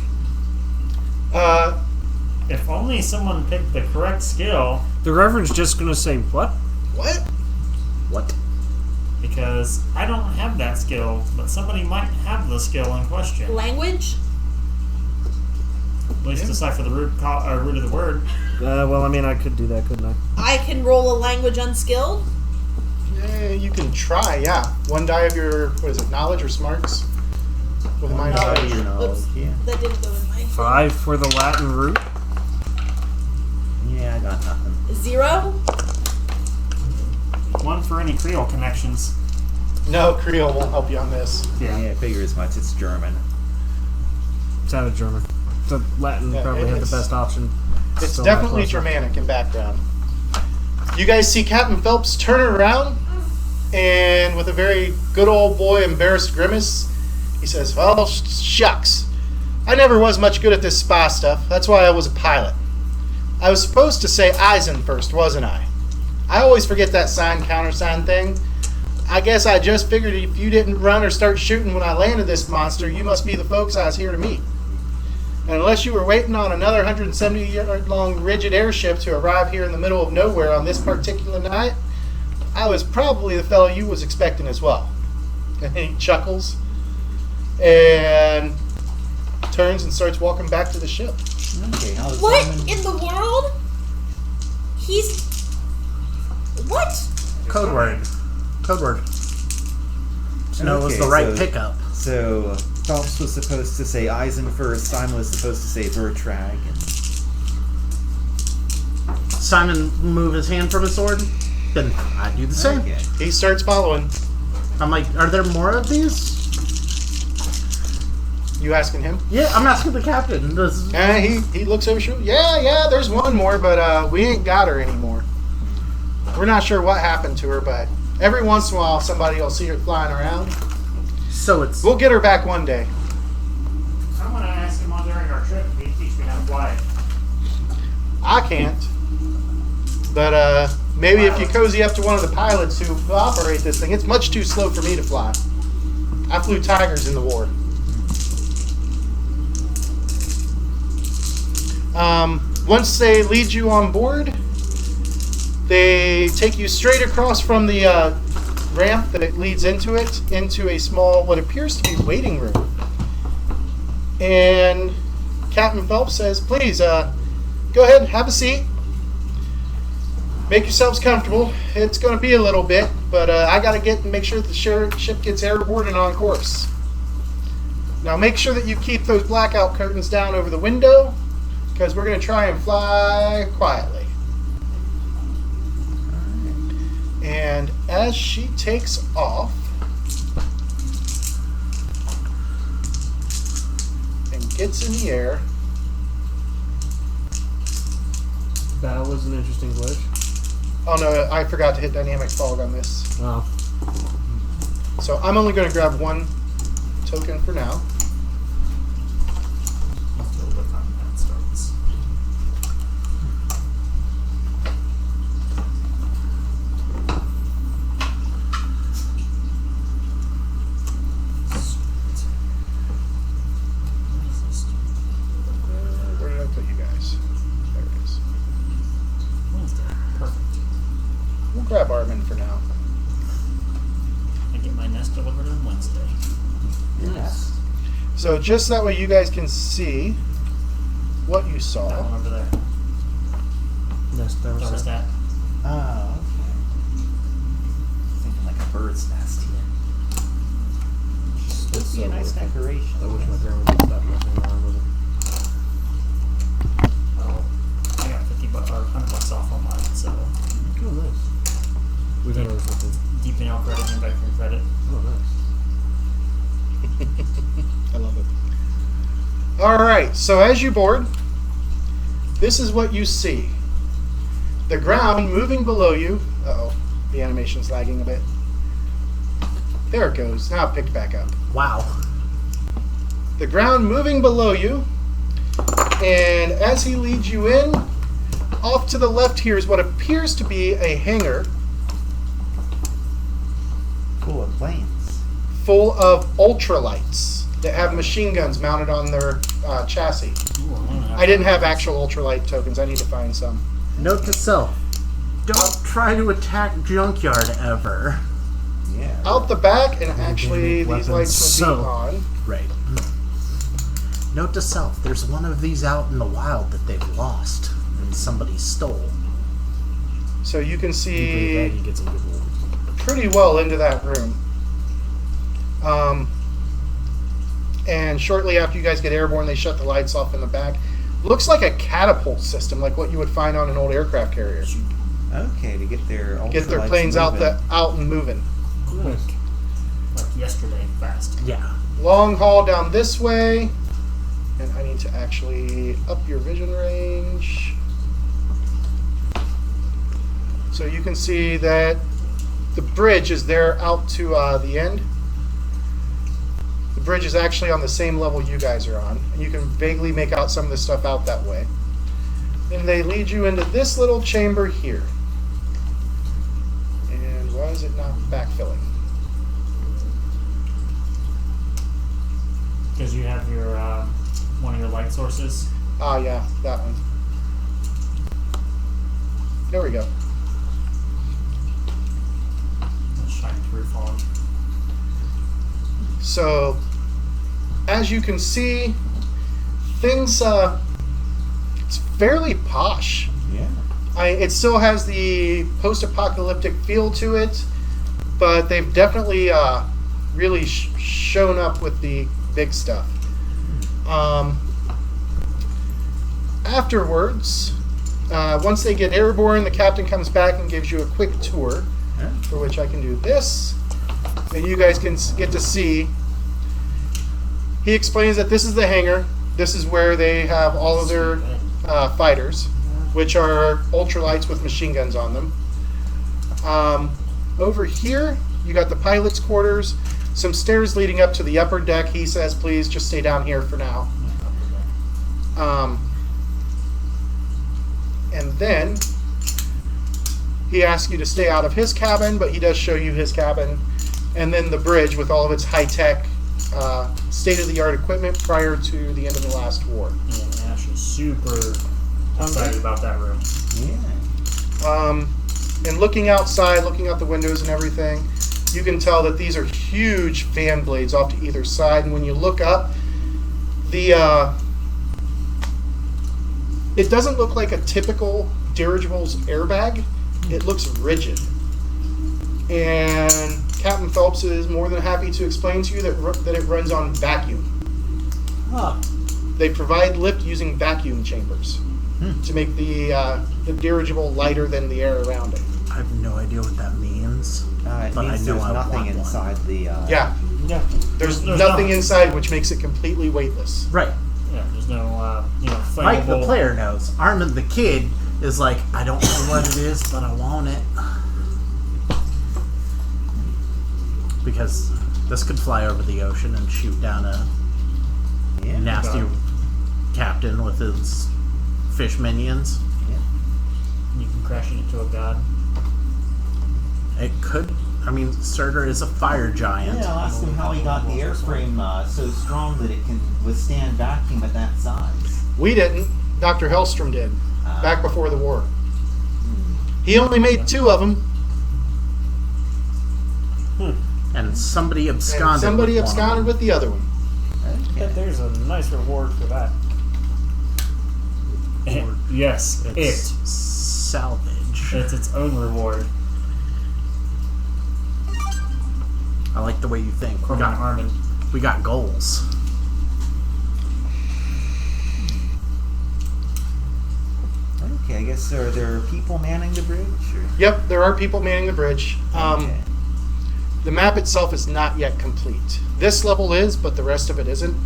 If only someone picked the correct skill, The Reverend's just gonna say, what? What? What? because I don't have that skill, but somebody might have the skill in question. Language? At least decipher the root of the word. Well, I mean, I could do that, couldn't I? I can roll a language unskilled? You can try, yeah. 1 die of your, what is it, knowledge or smarts? With a mind Knowledge. knowledge. Knowledge, yeah. That didn't go in my... 5 for the Latin root. Yeah, I got nothing. 0? 1 for any Creole connections. No, Creole won't help you on this. Yeah, I figure as much. It's German. Sounded German. The Latin Yeah, probably had the it's- best option. It's Still definitely not close enough. Germanic in background. You guys see Captain Phelps turn around, and with a very good old boy embarrassed grimace, he says, "Well, shucks. I never was much good at this spy stuff. That's why I was a pilot. I was supposed to say Eisen first, wasn't I? I always forget that sign countersign thing. I guess I just figured if you didn't run or start shooting when I landed this monster, you must be the folks I was here to meet. And unless you were waiting on another 170-yard-long rigid airship to arrive here in the middle of nowhere on this particular night, I was probably the fellow you was expecting as well." And he chuckles and turns and starts walking back to the ship. Okay, how's What Simon? in the world? He's... What? Code word. Code word. No, it was Okay, the right so- pickup. So, Phelps was supposed to say Eisen first. Simon was supposed to say Vertrag. And Simon move his hand from his sword. Then I do the same. Okay. He starts following. I'm like, are there more of these? You asking him? Yeah, I'm asking the captain. He looks over his shoulder. Yeah, there's one more, but we ain't got her anymore. We're not sure what happened to her, but every once in a while somebody will see her flying around. So it's... We'll get her back one day. I want to ask him on during our trip if he teach me how to fly. I can't. But maybe if you cozy up to one of the pilots who operate this thing, it's much too slow for me to fly. I flew Tigers in the war. Once they lead you on board, they take you straight across from the ramp that leads into it, into a small, what appears to be waiting room. And Captain Phelps says, please, go ahead and have a seat. Make yourselves comfortable. It's going to be a little bit, but I got to make sure that the ship gets airborne and on course. Now make sure that you keep those blackout curtains down over the window, because we're going to try and fly quietly. And as she takes off and gets in the air, That was an interesting glitch. oh no, I forgot to hit dynamic fog on this. Oh. So I'm only going to grab one token for now. Until the combat starts. Where did I put you guys? There it is. Wednesday. Perfect. We'll grab Armin for now. I get my nest delivered on Wednesday. Yes. So just that way you guys can see what you That saw. one over there. Nest Thermostat. Oh, okay. Thinking like a bird's nest here. Would be a nice decoration. I wish my grandma would stop messing around with it. Oh, I got $50 or $100 off on mine, so Oh, nice. We've had ours with it. deep in out credit and back from credit. Oh, nice. I love it. All right, so as you board, this is what you see. The ground moving below you. Uh-oh, the animation's lagging a bit. There it goes. Now it picked back up. Wow. The ground moving below you, and as he leads you in, off to the left here is what appears to be a hangar Full of planes. full of ultralights that have machine guns mounted on their chassis. Ooh, I didn't have actual ultralight tokens. I need to find some. Note to self. Don't try to attack Junkyard ever. Yeah. Out the back, and actually Weapons. these lights will be So- on. Right. Note to self, there's one of these out in the wild that they've lost and somebody stole. So you can You see get some good ones. pretty well into that room. And shortly after you guys get airborne, they shut the lights off in the back. Looks like a catapult system, like what you would find on an old aircraft carrier. Okay, to get their ultralights planes out moving. out and moving. Quick. Like yesterday, fast. Yeah. Long haul down this way. And I need to actually up your vision range. So you can see that the bridge is there out to the end. The bridge is actually on the same level you guys are on. And you can vaguely make out some of the stuff out that way. And they lead you into this little chamber here. And why is it not backfilling? Because you have your one of your light sources. Ah, yeah, that one. There we go. Shine through fog. So, as you can see, things, it's fairly posh. Yeah. It still has the post-apocalyptic feel to it, but they've definitely really shown up with the Big stuff. Afterwards, once they get airborne, the captain comes back and gives you a quick tour, for which I can do this, and you guys can get to see. He explains that this is the hangar. This is where they have all of their fighters, which are ultralights with machine guns on them. Over here, you got the pilot's quarters, some stairs leading up to the upper deck. He says, please just stay down here for now. And then he asks you to stay out of his cabin, but he does show you his cabin. And then the bridge with all of its high-tech, state-of-the-art equipment prior to the end of the last war. Yeah, Ash is super excited about that room. Yeah. And looking outside, looking out the windows and everything, you can tell that these are huge fan blades off to either side. And when you look up, it doesn't look like a typical dirigible's airbag. It looks rigid. And Captain Phelps is more than happy to explain to you that it runs on vacuum. Huh. They provide lift using vacuum chambers to make the dirigible lighter than the air around it. I have no idea what that means. It But means I know there's I nothing want one. inside the. Yeah, Yeah. there's nothing inside, which makes it completely weightless. Right. Yeah, there's no, Mike, the flammable. player, knows. Armin, the kid, is like, I don't know what it is, but I want it. Because this could fly over the ocean and shoot down a Yeah. nasty God. captain with his fish minions. You can crash it into a god. It could. I mean, Surtur is a fire giant. Yeah, I'll ask him how he got the airframe so strong that it can withstand vacuum at that size. We didn't. Dr. Hellstrom did, back before the war. He only made 2 of them, And somebody absconded. and somebody with one of absconded them. with the other one. Bet there's a nice reward for that. Yes, It's salvage. it's its own reward. I like the way you think. We Cormac got, Armin. we got goals. Okay, I guess are there people manning the bridge? Or? Yep, there are people manning the bridge. Okay. The map itself is not yet complete. This level is, but the rest of it isn't.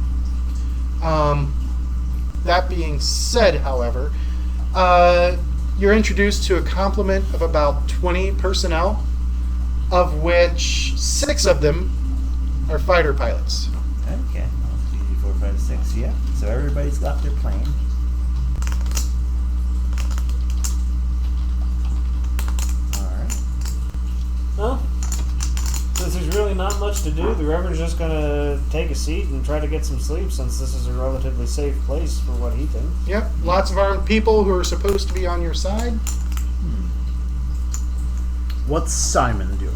That being said, however, you're introduced to a complement of about 20 personnel, of which 6 of them are fighter pilots. Okay. 1, 2, 3, 4, 5, 6. Yeah. So everybody's got their plane. All right. Well, since there's really not much to do, the Reverend's just gonna take a seat and try to get some sleep, since this is a relatively safe place for what he thinks. Yep, lots of armed people who are supposed to be on your side. What's Simon doing?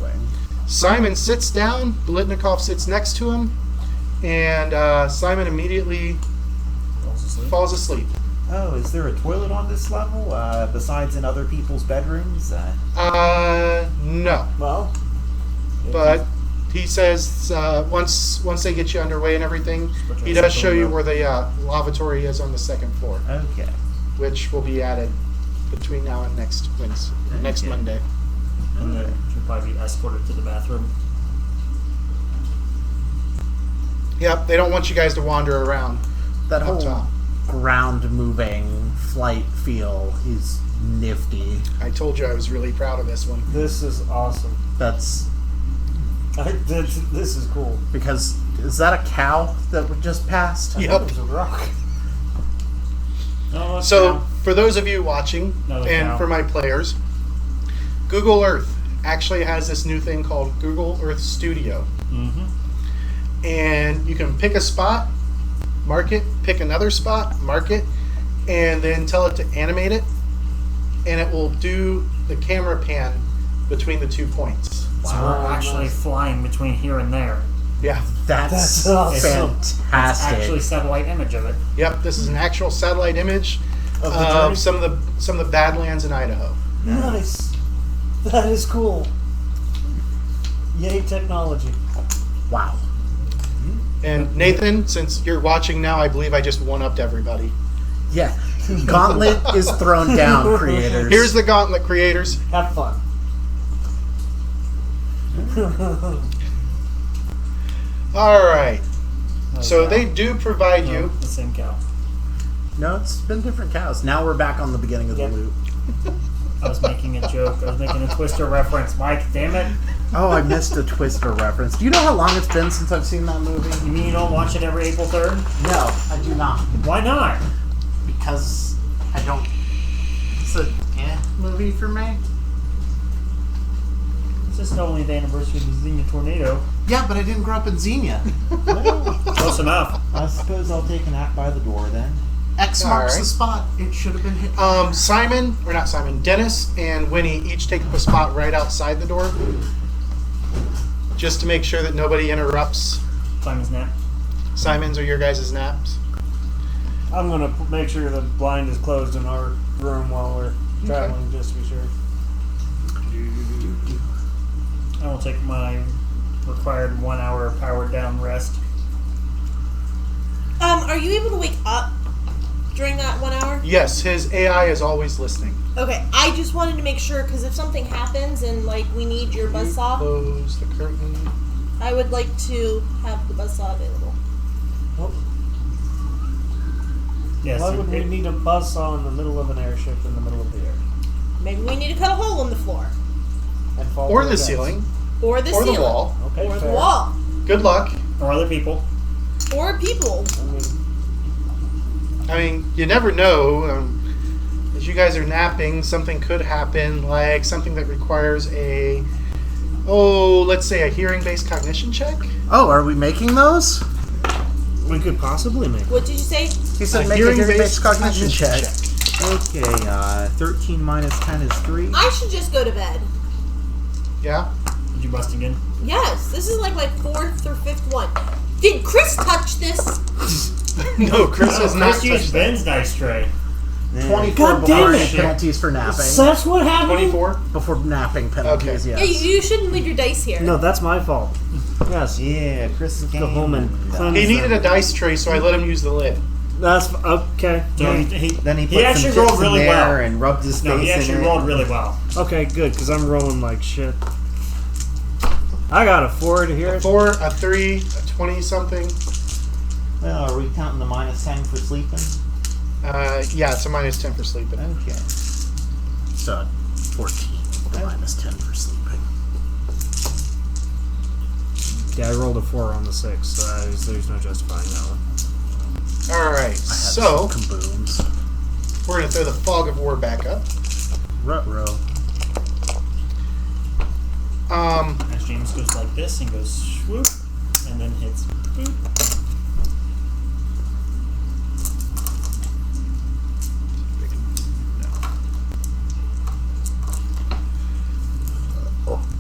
Simon sits down, Bolitnikov sits next to him, and Simon immediately falls asleep. Oh, is there a toilet on this level besides in other people's bedrooms? No. Well, But he says once they get you underway and everything, he does show you where the lavatory is on the 2nd floor, Okay. which will be added between now and next Okay. Monday. And then she'll probably be escorted to the bathroom. Yep, they don't want you guys to wander around. That Up whole top. ground moving flight feel is nifty. I told you I was really proud of this one. this is awesome. That's This is cool. because, is that a cow that we just passed? I Yep. thought it was a rock. No, So, for those of you watching, Another and cow. for my players, Google Earth actually has this new thing called Google Earth Studio. And you can pick a spot, mark it, pick another spot, mark it, and then tell it to animate it, and it will do the camera pan between the 2 points. So we're actually flying between here and there. Yeah. That's, That's awesome. fantastic. It's actually satellite image of it. Yep. This is an actual satellite image Of the of journey? some of the Badlands in Idaho. Nice. That is cool. Yay, technology. Wow. And Nathan, since you're watching now, I believe I just one-upped everybody. Yeah. Gauntlet is thrown down, creators. Here's the gauntlet, creators. Have fun. All right. Oh, So cow. they do provide No, you. the same cow. No, it's been different cows. Now we're back on the beginning of the Yep. loop. I was making a joke. I was making a Twister reference. Mike, damn it. Oh, I missed a Twister reference. Do you know how long it's been since I've seen that movie? You mean you don't watch it every April 3rd? No, I do not. Why not? Because I don't. It's a movie for me. It's just only the anniversary of the Xenia tornado. Yeah, but I didn't grow up in Xenia. Well, Close enough. I suppose I'll take a nap by the door then. X marks Alright. the spot. It should have been hit. Dennis and Winnie each take a spot right outside the door, just to make sure that nobody interrupts Simon's nap. Simon's or your guys' naps. I'm gonna make sure the blind is closed in our room while we're traveling, just to be sure. I will take my required 1 hour powered down rest. Are you able to wake up during that 1 hour? Yes, his AI is always listening. Okay, I just wanted to make sure because if something happens and like we need your buzzsaw, Close the curtain. I would like to have the buzzsaw available. Yes. Why would we need a buzzsaw in the middle of an airship in the middle of the air? Maybe we need to cut a hole in the floor And fall Or to the death? ceiling. or the Or ceiling the wall. Okay, or the fair. wall Good luck. Or other people. or people. I mean, you never know. As you guys are napping, something could happen, like something that requires let's say a hearing-based cognition check. Oh, are we making those? We could possibly make. What did you say? He said A make a hearing-based cognition check. Okay, 13 minus 10 is 3. I should just go to bed. Yeah? Did you bust again? Yes, this is like my 4th or 5th one. Did Chris touch this? No, Chris has not Chris used touched that. Ben's dice tray. 24 God damn before it. penalties for napping. So that's what happened. 24? Before napping penalties, Okay. Yeah, yes. you shouldn't leave your dice here. No, that's my fault. Yes. Yeah, Chris Go home and cleanse He needed them. a dice tray, so I let him use the lid. That's okay. So Then he put he actually some rolled chips in really there well. and rubbed his No, face he actually in rolled it. really well. Okay, good, because I'm rolling like shit. I got a 4 to here. 4, a 3, a 20-something. Well, are we counting the minus 10 for sleeping? Yeah, it's a minus 10 for sleeping. Okay. So 14. Minus 10 for sleeping. Yeah, I rolled a 4 on the 6, so there's no justifying that one. Alright, I had so some kabooms. we're going to throw the fog of war back up. Ruh-roh. As James goes like this and goes swoop, and then hits boop.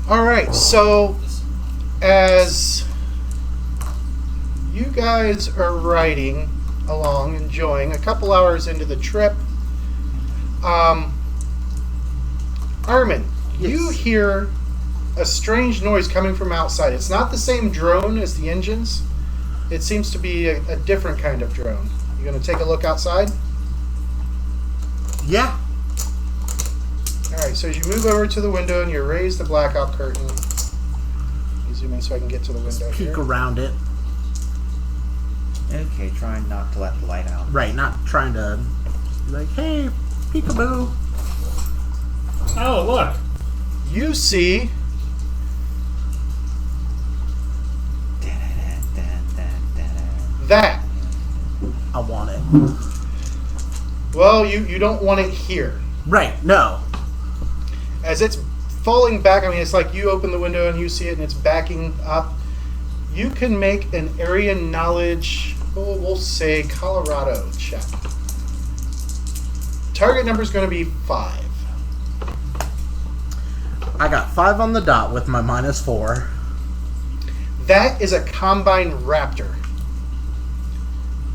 Alright, so as you guys are riding along, enjoying, a couple hours into the trip, Armin, you Yes. hear a strange noise coming from outside. It's not the same drone as the engines. It seems to be a different kind of drone. You going to take a look outside? Yeah. Alright, so as you move over to the window and you raise the blackout curtain, you zoom in so I can get to the window Peek here. around it. Okay, trying not to let the light out. Right, not trying to be like, hey, peekaboo. Oh, look. You see that. I want it. Well, you don't want it here. Right, no. As it's falling back, I mean, it's like you open the window and you see it and it's backing up. You can make an area knowledge, we'll say Colorado check. Target number is going to be 5. I got 5 on the dot with my minus 4. That is a Combine Raptor.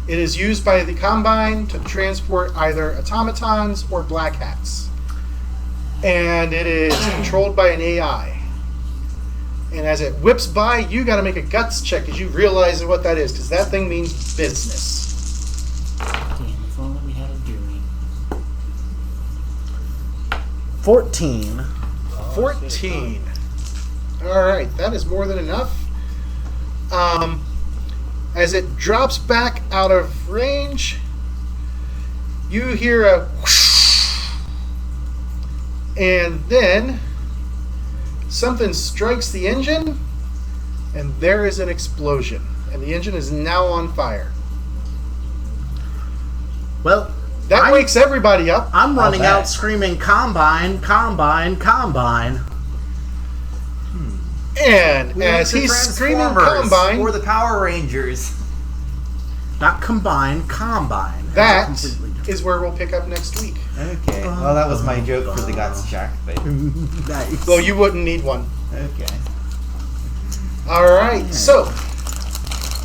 It is used by the Combine to transport either automatons or black hats. And it is controlled by an AI. And as it whips by, you got to make a guts check as you realize what that is, because that thing means business. Damn, if only we had a Dewey. 14. 14. All right, that is more than enough. As it drops back out of range, you hear a whoosh, and then something strikes the engine, and there is an explosion, and the engine is now on fire. Well, That wakes everybody up. I'm running out screaming, "Combine, Combine, Combine." And We as went to he's screaming Transformers Combine, or the Power Rangers. Not Combine, Combine. that That's completely different. is where we'll pick up next week. Okay. Well, that was my joke for the guts check, but Nice. Well, you wouldn't need one. okay. All right. So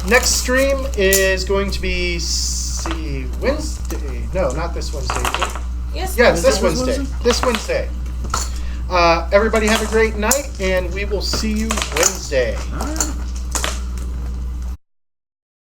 next stream is going to be Wednesday. No, not this Wednesday. Is it? Yes. Yeah, it's this This Wednesday. Wednesday? This Wednesday. Everybody have a great night, and we will see you Wednesday. All right.